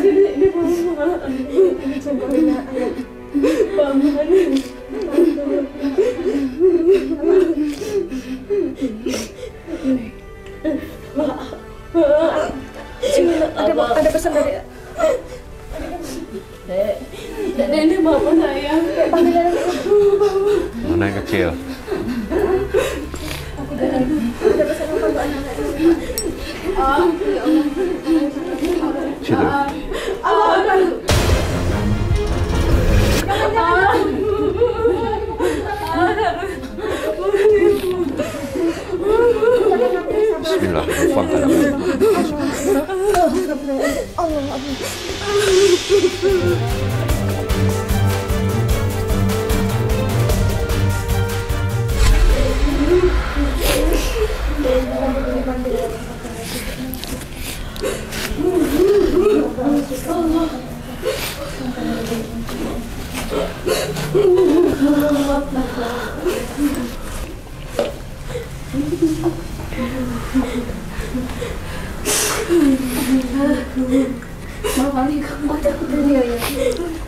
sini ada pesan dari Dek, mama sayang. Mana yang kecil? Ada pesan apa buat anak? Situ.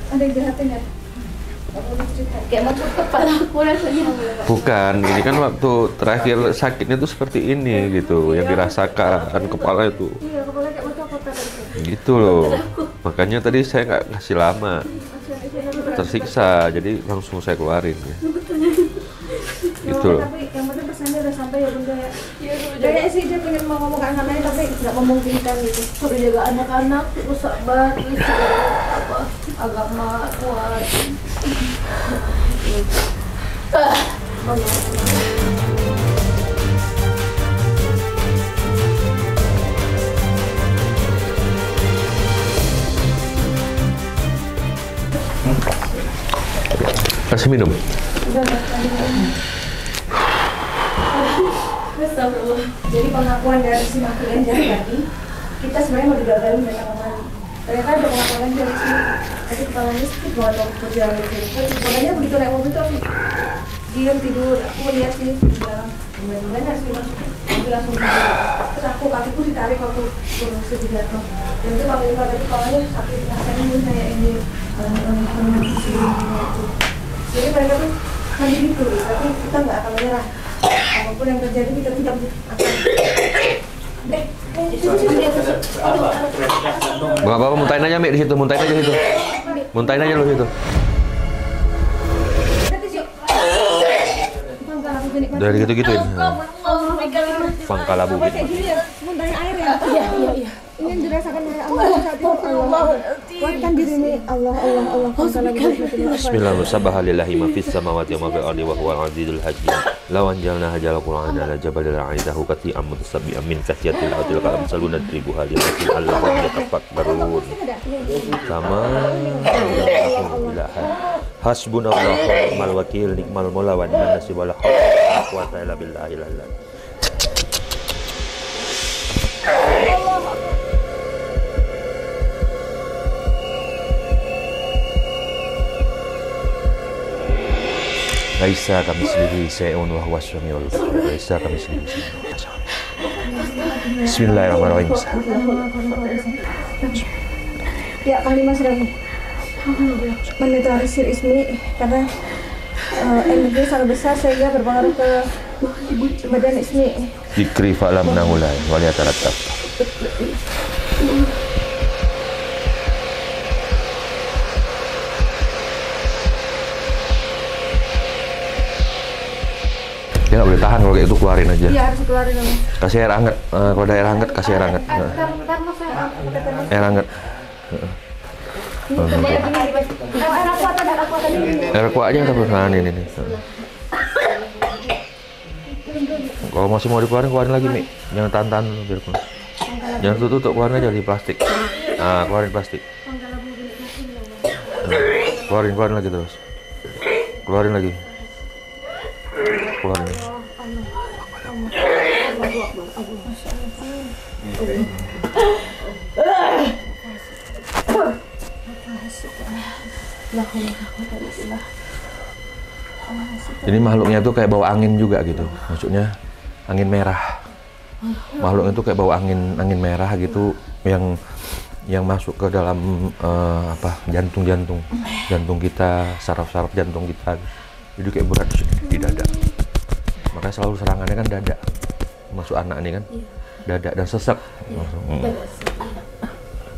Ada yang jahatin ya? Kayak mau tutup kepala aku rasanya. Bukan, ini kan waktu terakhir sakitnya tuh seperti ini gitu, yang dirasakan kepala itu. Iya, kepala kayak mau copot tadi. Gitu loh. Makanya tadi saya nggak kasih lama, tersiksa, jadi langsung saya keluarin ya. Gitu loh. Tapi yang penting pesannya udah sampai ya bunda ya. Kayaknya sih dia pengen mau ngomong ke anak-anaknya tapi nggak memungkinkan gitu. Suruh jaga anak-anak, terus sabar, terus apa agama kuat. Kasih minum. Jadi pengakuan dari si Makian tadi, kita sebenarnya mau digagalin dari kemarin. Ternyata ada pengakuan dari si tadi kepalanya sakit banget waktu berjalan dari sini. Pokoknya begitu naik mobil tuh aku diam tidur, aku lihat sih di dalam. Kemudian sih masuk, aku langsung tidur. Terus kakiku ditarik waktu turun di jatuh. Dan itu waktu itu kepalanya sakit, rasanya ini kayak ini. Jadi mereka tuh kan gitu, tapi kita nggak akan menyerah. Apapun yang terjadi kita tidak Nggak apa-apa, muntahin aja Mik di situ, muntahin aja di situ. Muntahin aja lu di situ. Udah gitu-gituin. Pangkalabu gitu. Muntahin air ya? Iya. Ini yang dirasakan oleh Allah saat itu. Allah kuatkan diri ini. Allah. Bismillahirrahmanirrahim. Ma fis samawati wa ma fil ardi wa huwal azizul hakim. Law anjalna hadzal qur'ana ala jabalin ra'aytahu qati'an mutasabbi'an min khashyatil ardi laqad amsaluna tribuha lillahi allahu yatafakkarun. Sama hasbunallahu wa ni'mal wakil ni'mal maula wa ni'man nasir wala haula wala quwwata illa billahi al-'aliyyil. Laisa kamitslihi syai'un wa huwas samiul basir. Laisa kamitslihi syai'un. Bismillahirrahmanirrahim. Ya, Panglima sedang menetralisir Ismi karena energinya sangat besar sehingga berpengaruh ke badan Ismi. Dikri fa'lam nahulai waliyatarattaq. Dia nggak boleh tahan kalau kayak itu, keluarin aja. Iya, harus keluarin dong. Kasih air hangat. Kalau ada air hangat, kasih air hangat. Ntar mas saya pakai termos. Air hangat. Air aqua tadi. Air kuat aja tapi nah ini. Kalau masih mau dikeluarin, keluarin lagi Mi. Jangan tahan dulu biar keluar. Jangan tutup, keluarin aja di plastik. Nah, keluarin plastik. Keluarin lagi terus. Keluarin lagi. Keluarin. Ini makhluknya tuh kayak bawa angin juga gitu, maksudnya angin merah. Makhluknya tuh kayak bawa angin merah gitu yang masuk ke dalam jantung kita, saraf jantung kita. Jadi kayak berat di dada. Makanya selalu serangannya kan dada. Masuk anak ini kan, dada dan sesek.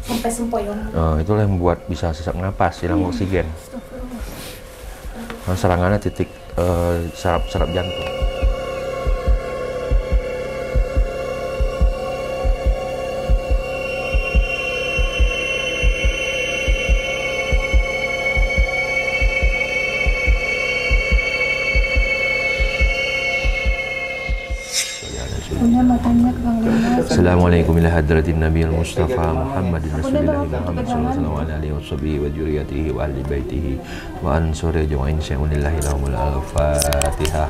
Sampai sempoyongan. Itulah yang membuat bisa sesak napas, hilang oksigen. Nah, serangannya titik saraf jantung. Assalamualaikum ila hadratin Nabiul Mustafa Muhammadin Rasulillah Muhammad sallallahu alaihi wasallam wa dzurriyyatihi wa ahli baitihi wa ansuri jami'in sya'unillahi lahumul al-Fatihah.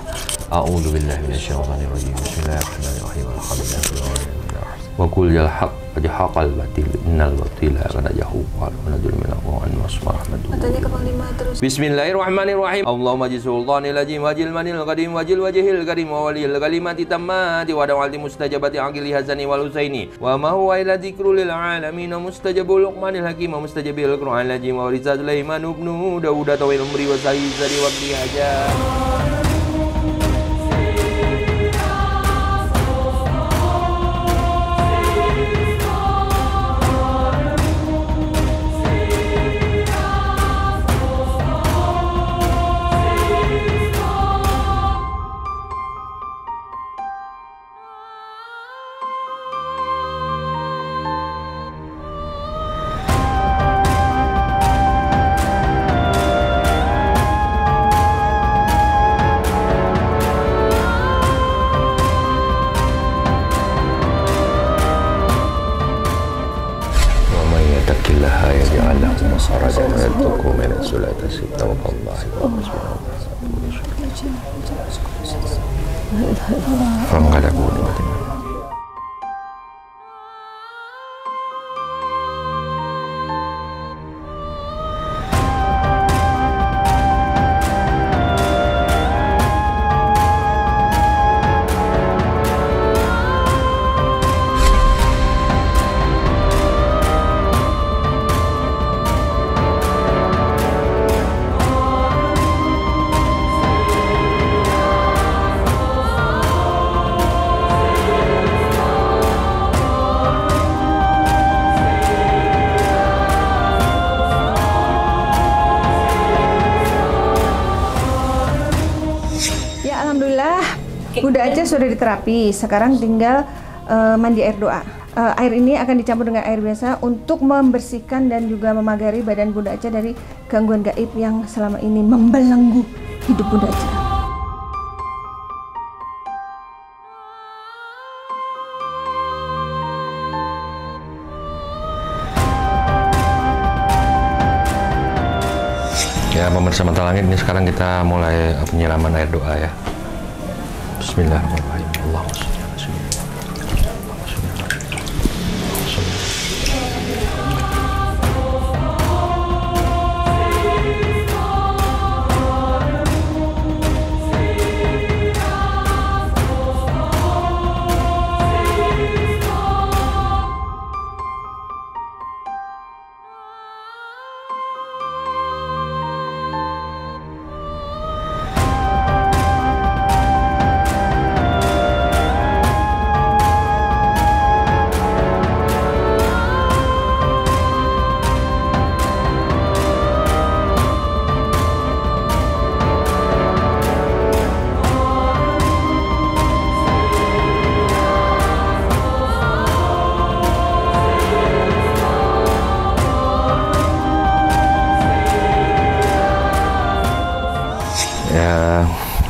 A'udzu billahi minasyaitonir rajim. Bismillahirrahmanirrahim. Alhamdulillah. Wa qul jal haqq haqal batil innal batila kana jahuqa wa nadul minahu an wasmahmad. Matanya ke Panglima terus. Bismillahirrahmanirrahim. Allahumma ji sultanil azim wajil manil qadim wajil wajhil karim wa walil kalimati tammati wa da'wati mustajabati aqili hazani wal husaini wa ma huwa illa dzikrul lil alamin mustajabul luqmanil hakim mustajabil qur'an lajim wa rizal sulaiman ibnu daud tawil umri wa sayyidi wa bi haja. Bunda Aceh sudah diterapi, sekarang tinggal mandi air doa. Air ini akan dicampur dengan air biasa untuk membersihkan dan juga memagari badan Bunda Aceh dari gangguan gaib yang selama ini membelenggu hidup Bunda Aceh. Ya, pemirsa Mata Langit, ini sekarang kita mulai penyiraman air doa ya. Bismillahirrahmanirrahim. Allahumma sholli ala sayyidina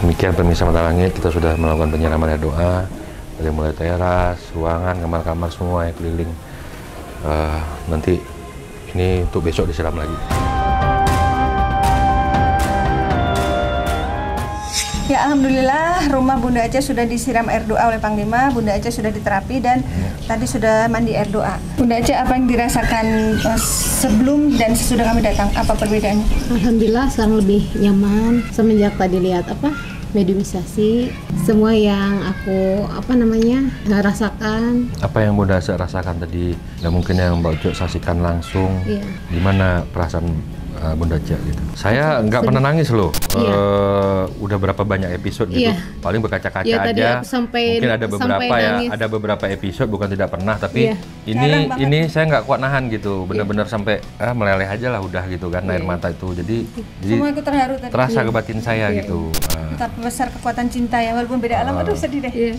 Demikian pemirsa Mata Langit, kita sudah melakukan penyiraman air doa dari mulai teras, ruangan, kamar-kamar semua yang keliling. Nanti ini untuk besok disiram lagi. Ya, alhamdulillah rumah Bunda Aca sudah disiram air doa oleh Panglima. Bunda Aca sudah diterapi dan tadi sudah mandi air doa. Bunda Aca, apa yang dirasakan sebelum dan sesudah kami datang? Apa perbedaannya? Alhamdulillah sekarang lebih nyaman semenjak tadi lihat mediumisasi, semua yang aku rasakan. Apa yang Bunda Aca rasakan tadi? Dan mungkin yang Mbak Ucok saksikan langsung. Iya. Gimana perasaan Bunda Aca gitu? Saya nggak pernah nangis loh. Iya. Udah berapa banyak episode gitu. Iya. Paling berkaca-kaca Iya, tadi aja. aku sampai Mungkin ada beberapa nangis. ada beberapa episode bukan tidak pernah, tapi Iya. ini saya nggak kuat nahan gitu. Benar-benar sampai meleleh aja lah udah gitu kan air mata itu. Jadi Semua ikut terharu tadi. terasa ke batin saya gitu. Betapa besar kekuatan cinta ya, walaupun beda alam. Aduh, sedih deh. Iya.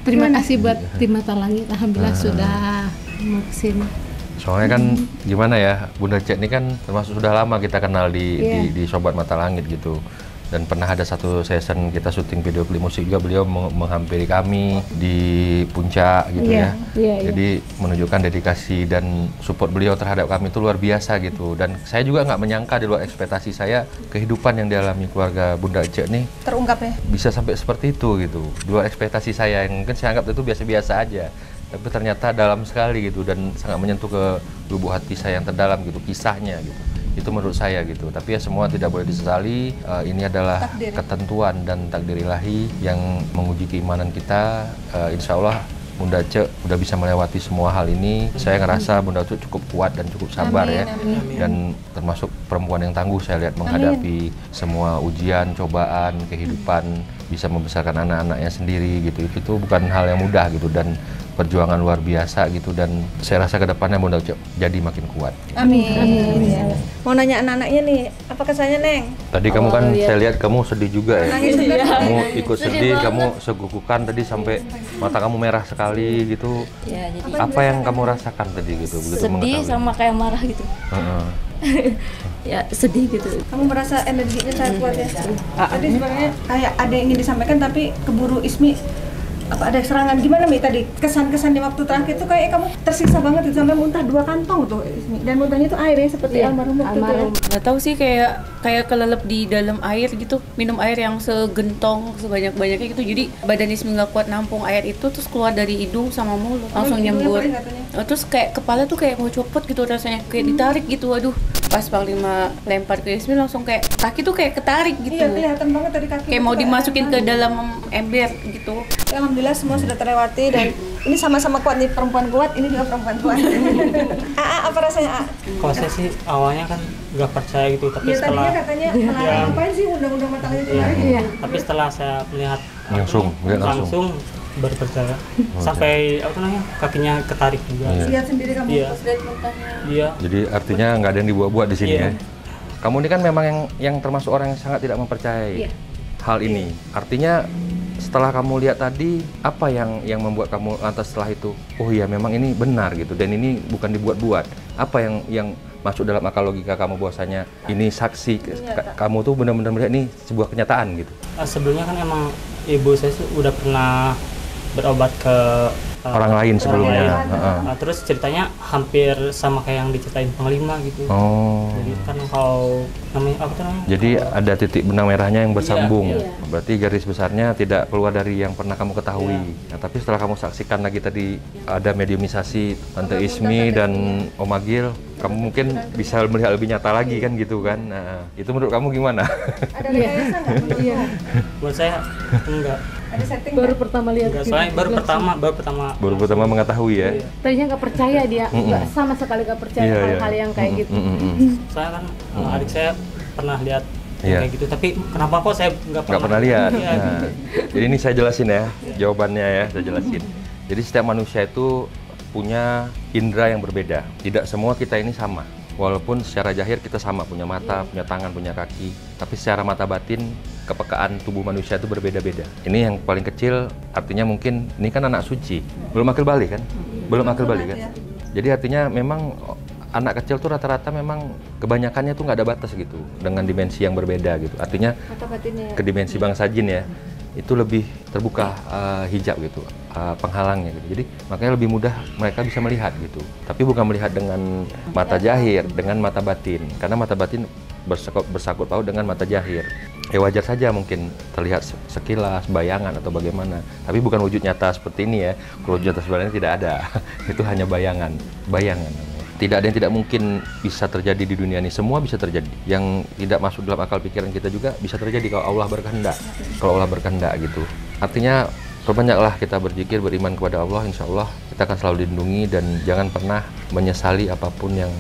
Terima kasih buat tim Mata Langit, alhamdulillah sudah mau kesini. Soalnya kan gimana ya, Bunda Aca ini kan termasuk sudah lama kita kenal di Sobat Mata Langit gitu. Dan pernah ada satu season kita syuting video klip musik juga, beliau menghampiri kami di puncak gitu ya. Jadi menunjukkan dedikasi dan support beliau terhadap kami itu luar biasa gitu. Dan saya juga nggak menyangka, di luar ekspektasi saya, kehidupan yang dialami keluarga Bunda Aca nih Terungkap ya. bisa sampai seperti itu gitu. Di luar ekspektasi saya, yang mungkin saya anggap itu biasa-biasa aja. Tapi ternyata dalam sekali gitu dan sangat menyentuh ke lubuk hati saya yang terdalam gitu, kisahnya gitu. Itu menurut saya gitu. Tapi ya semua tidak boleh disesali. Ini adalah ketentuan dan takdir ilahi yang menguji keimanan kita. Insya Allah Bunda Aca udah bisa melewati semua hal ini. Saya ngerasa Bunda Aca cukup kuat dan cukup sabar ya. Dan termasuk perempuan yang tangguh saya lihat menghadapi semua ujian, cobaan, kehidupan, bisa membesarkan anak-anaknya sendiri gitu. Itu bukan hal yang mudah gitu dan perjuangan luar biasa gitu, dan saya rasa kedepannya Bunda Aca jadi makin kuat. Amin. Mau nanya anak-anaknya nih, apa kesannya, Neng? Tadi kamu kan saya lihat kamu sedih juga ya. Nangis juga. Kamu ikut sedih, kamu segugukan tadi sampai mata kamu merah sekali gitu. Ya, jadi Apa yang kamu rasakan tadi gitu begitu sedih mengetahui? sama kayak marah gitu. Ya, sedih gitu. Kamu merasa energinya sangat kuat ya? Tadi sebenarnya kayak ada yang ingin disampaikan tapi keburu Ismi ada serangan. Gimana Mi tadi kesan-kesan di waktu terakhir tuh kayak kamu tersiksa banget gitu, sampai muntah 2 kantong tuh Ismi. Dan muntahnya tuh air ya, seperti almarhum waktu itu ya. Nggak tahu sih, kayak kelelep di dalam air gitu, minum air yang segentong sebanyak-banyaknya gitu. Jadi badan Ismi nggak kuat nampung air itu, terus keluar dari hidung sama mulut langsung nyembur. Terus kayak kepala tuh kayak mau copot gitu rasanya, kayak ditarik gitu. Aduh, pas Panglima lempar ke Ismi langsung kayak kaki tuh kayak ketarik gitu. Iya, kelihatan banget dari kaki. Kayak mau dimasukin ke dalam ember gitu. Ya, alhamdulillah semua sudah terlewati dan ini sama-sama kuat nih, perempuan kuat, ini juga perempuan kuat. Apa rasanya, Kalau saya sih awalnya kan nggak percaya gitu, tapi Ya setelah tadinya katanya ngapain sih undang-undang Mata Langit itu? tapi setelah saya melihat Langsung. baru percaya. Sampai kakinya ketarik juga. Lihat sendiri kamu. Iya. Iya. Jadi artinya nggak ada yang dibuat-buat di sini Iya. ya. Kamu ini kan memang yang termasuk orang yang sangat tidak mempercayai hal ini. Artinya setelah kamu lihat tadi, apa yang membuat kamu lantas setelah itu, oh iya memang ini benar gitu, dan ini bukan dibuat-buat. Apa yang masuk dalam akal logika kamu bahwasanya ini saksi, kamu tuh benar-benar melihat ini sebuah kenyataan gitu? Sebelumnya kan emang ibu saya udah pernah berobat ke orang lain sebelumnya. Terus ceritanya hampir sama kayak yang diceritain Panglima gitu. Oh. Jadi kan kalau namanya apa tuh namanya? Jadi ada titik benang merahnya yang bersambung. Iya. Berarti garis besarnya tidak keluar dari yang pernah kamu ketahui. Nah, tapi setelah kamu saksikan lagi tadi ada mediumisasi Tante Ismi dan Om Agil, kamu mungkin bisa melihat lebih nyata lagi kan gitu kan. Nah, itu menurut kamu gimana? Ada rekayasa nggak menurut kamu? Buat saya enggak. Ada setting Baru nggak? pertama lihat Enggak, gitu. soalnya baru pertama mengetahui ya. Iya. Tadinya nggak percaya dia, nggak sama sekali nggak percaya Iya, iya. hal-hal yang kayak gitu. Saya kan adik saya pernah lihat Iya. kayak gitu, tapi kenapa kok saya nggak Pernah lihat. Iya, Nah, gitu. jadi ini saya jelasin ya, jawabannya ya, saya jelasin. Jadi setiap manusia itu punya indera yang berbeda. Tidak semua kita ini sama. Walaupun secara zahir kita sama, punya mata, punya tangan, punya kaki, tapi secara mata batin, kepekaan tubuh manusia itu berbeda-beda. Ini yang paling kecil, artinya mungkin ini kan anak suci, belum akil balik kan? Belum akil balik kan? Jadi artinya memang anak kecil tuh rata-rata memang kebanyakannya tuh nggak ada batas gitu, dengan dimensi yang berbeda gitu. Artinya ke dimensi bangsa jin ya, itu lebih terbuka hijab gitu, penghalangnya gitu. Jadi makanya lebih mudah mereka bisa melihat gitu. Tapi bukan melihat dengan mata jahir, dengan mata batin. Karena mata batin bersangkut paut dengan mata jahir. Ya wajar saja mungkin terlihat sekilas, bayangan atau bagaimana. Tapi bukan wujud nyata seperti ini ya. Kalau wujud nyata sebenarnya tidak ada. Itu hanya bayangan. Tidak ada yang tidak mungkin bisa terjadi di dunia ini. Semua bisa terjadi. Yang tidak masuk dalam akal pikiran kita juga bisa terjadi kalau Allah berkehendak. Kalau Allah berkehendak gitu. Artinya perbanyaklah kita berzikir, beriman kepada Allah. Insya Allah kita akan selalu dilindungi dan jangan pernah menyesali apapun yang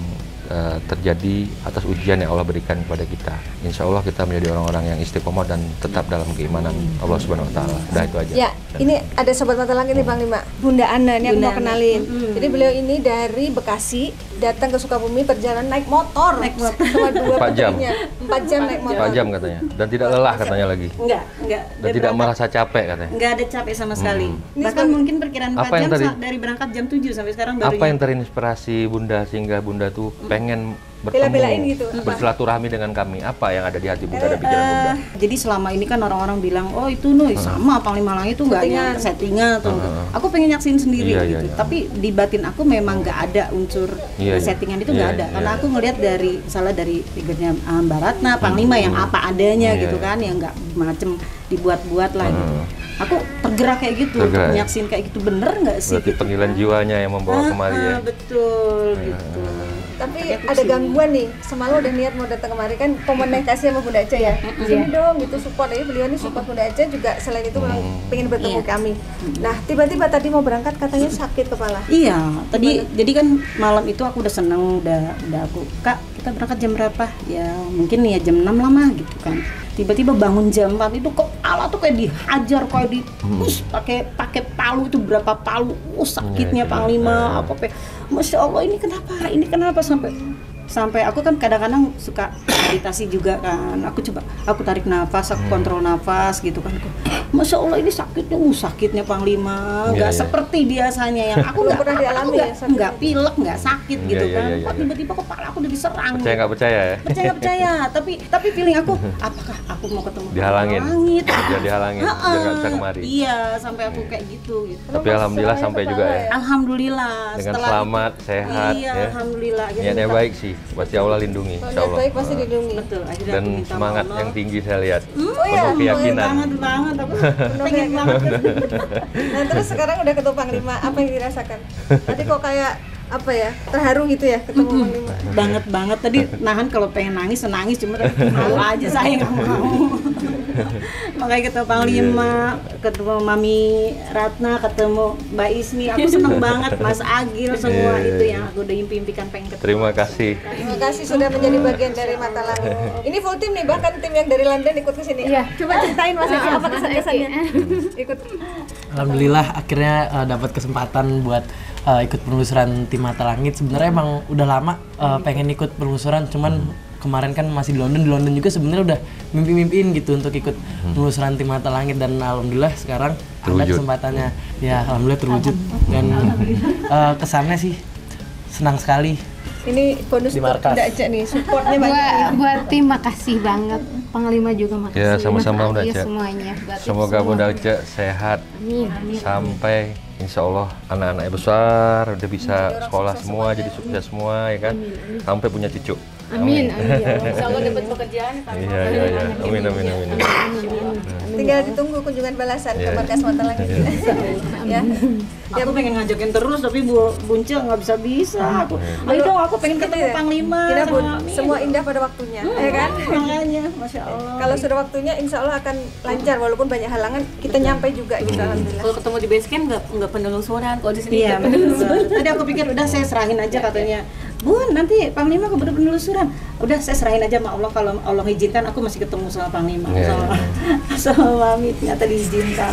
terjadi atas ujian yang Allah berikan kepada kita. Insya Allah kita menjadi orang-orang yang istiqomah dan tetap dalam keimanan Allah Subhanahu Wa Taala. Udah itu aja. Ya, ini ada sobat mata langit nih Panglima, Bunda Ana ini aku mau kenalin. Jadi beliau ini dari Bekasi datang ke Sukabumi perjalanan naik motor sama dua 4 jam. putrinya. 4 jam naik motor. 4 jam katanya. Dan tidak lelah katanya lagi. Enggak. Dan tidak merasa capek katanya. Enggak ada capek sama sekali. Bahkan mungkin perkiraan 4 jam dari berangkat jam 7 sampai sekarang baru. Apa yang terinspirasi Bunda sehingga Bunda tuh pengen Bela-belain bertemu, gitu. bersilaturahmi dengan kami? Apa yang ada di hati Bunda dan pikiran Bunda? Jadi selama ini kan orang-orang bilang, oh itu sama Panglima Langit itu nggak hanya settingan atau aku pengen nyaksin sendiri gitu. Tapi di batin aku memang nggak ada unsur settingan itu nggak ada. Karena aku ngelihat dari figurnya Mbak Ratna, Panglima yang apa adanya gitu kan, yang nggak macem dibuat-buat lah gitu. Aku tergerak kayak gitu, nyaksin kayak gitu, bener nggak sih? Berarti gitu panggilan jiwanya yang membawa kemari ya? Betul gitu. Tapi ada gangguan nih, semalam udah niat mau datang kemari kan komunikasi sama Bunda Aca ya. Sini dong gitu support aja, beliau nih support Bunda Aca juga selain itu memang pengen bertemu kami. Nah tiba-tiba tadi mau berangkat katanya sakit kepala. Iya, tadi jadi kan malam itu aku udah seneng, udah aku, Kak kita berangkat jam berapa? Ya mungkin ya jam 6 lah mah gitu kan. Tiba-tiba bangun jam 4 itu kepala tuh kayak dihajar, kayak di pakai palu itu berapa palu, sakitnya Panglima apa Masya Allah ini kenapa sampai aku kan kadang-kadang suka meditasi juga kan, aku tarik nafas, aku kontrol nafas gitu kan, Masya Allah ini sakitnya Panglima nggak seperti biasanya yang aku nggak pernah dialami, nggak pilek, nggak sakit gitu kan, kok tiba-tiba kepala aku udah diserang, nggak percaya ya? percaya tapi feeling aku apakah aku mau ketemu dihalangin langit dia dihalangin dia nggak bisa kemari, iya sampai aku kayak gitu. Tapi alhamdulillah sampai juga ya, alhamdulillah dengan selamat sehat iya, ya, alhamdulillah niatnya baik sih, pasti Allah lindungi insya Allah. Baik pasti dilindungi. Betul, dan semangat yang tinggi saya lihat, penuh keyakinan banget aku pengen banget. Nah terus sekarang udah ketemu Panglima, apa yang dirasakan? Tadi kok kayak apa ya, terharu gitu ya ketemu Panglima? Banget tadi nahan kalau pengen nangis cuma malu aja saya nggak mau. Makanya ketemu Panglima, ketemu Mami Ratna, ketemu Mbak Ismi, aku seneng banget, Mas Agil, semua itu yang aku udah impikan pengen ketemu. Terima kasih sudah menjadi bagian dari Mata Langit. Ini full tim nih, bahkan tim yang dari London ikut ke sini. Iya. Coba ceritain Mas Agil apa kesan-kesannya ikut. Alhamdulillah akhirnya dapat kesempatan buat ikut penelusuran tim Mata Langit. Sebenarnya emang udah lama pengen ikut penelusuran, cuman kemarin kan masih di London juga sebenarnya udah mimpi-mimpiin gitu untuk ikut penelusuran tim Mata Langit, dan alhamdulillah sekarang ada kesempatannya. Ya alhamdulillah terwujud, dan kesannya sih senang sekali. Ini bonus Bunda Aca nih, supportnya banyak. Buat tim makasih banget, Panglima juga makasih. Ya sama-sama Bunda Aca. Semuanya. Semoga Bunda Aca sehat. Amin. Sampai insya Allah anak-anaknya besar, udah bisa sekolah semua, jadi sukses semua ya kan, sampai punya cucu. Amin. Insya Allah dapat pekerjaan. Iya. Amin. Tinggal ditunggu kunjungan balasan ke markas Mata Langit. Ya. Aku pengen ngajakin terus tapi Buncil nggak bisa. Ayo dong, aku pengen ketemu Panglima. Semua indah pada waktunya, ya kan? Makanya, Masya Allah. Kalau sudah waktunya, insya Allah akan lancar walaupun banyak halangan. Kita nyampe juga gitu, alhamdulillah. Kalau ketemu di base camp nggak penelusuran, kalau di sini iya, penelusuran. Tadi aku pikir udah saya serahin aja katanya. Bun, nanti Panglima keburu penelusuran. Udah saya serahin aja sama Allah, kalau Allah izinkan aku masih ketemu sama Panglima, sama Mami, ternyata diizinkan.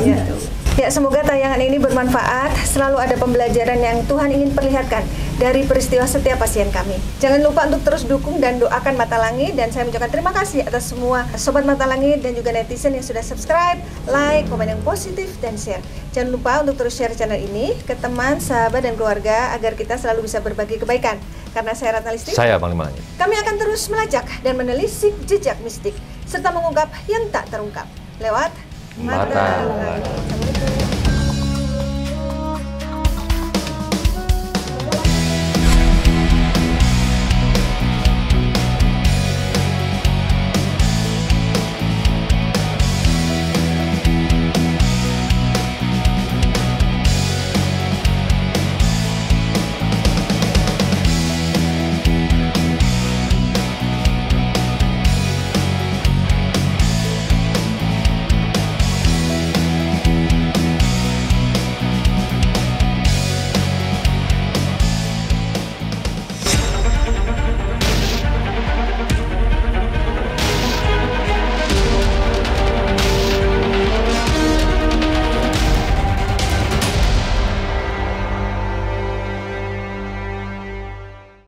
Ya, semoga tayangan ini bermanfaat. Selalu ada pembelajaran yang Tuhan ingin perlihatkan dari peristiwa setiap pasien kami. Jangan lupa untuk terus dukung dan doakan Mata Langit, dan saya mengucapkan terima kasih atas semua sobat Mata Langit dan juga netizen yang sudah subscribe, like, komen yang positif, dan share. Jangan lupa untuk terus share channel ini ke teman, sahabat, dan keluarga agar kita selalu bisa berbagi kebaikan. Karena saya Ratna Listri, saya Panglima Langit. kami akan terus melacak dan menelisik jejak mistik serta mengungkap yang tak terungkap lewat Mata Langit.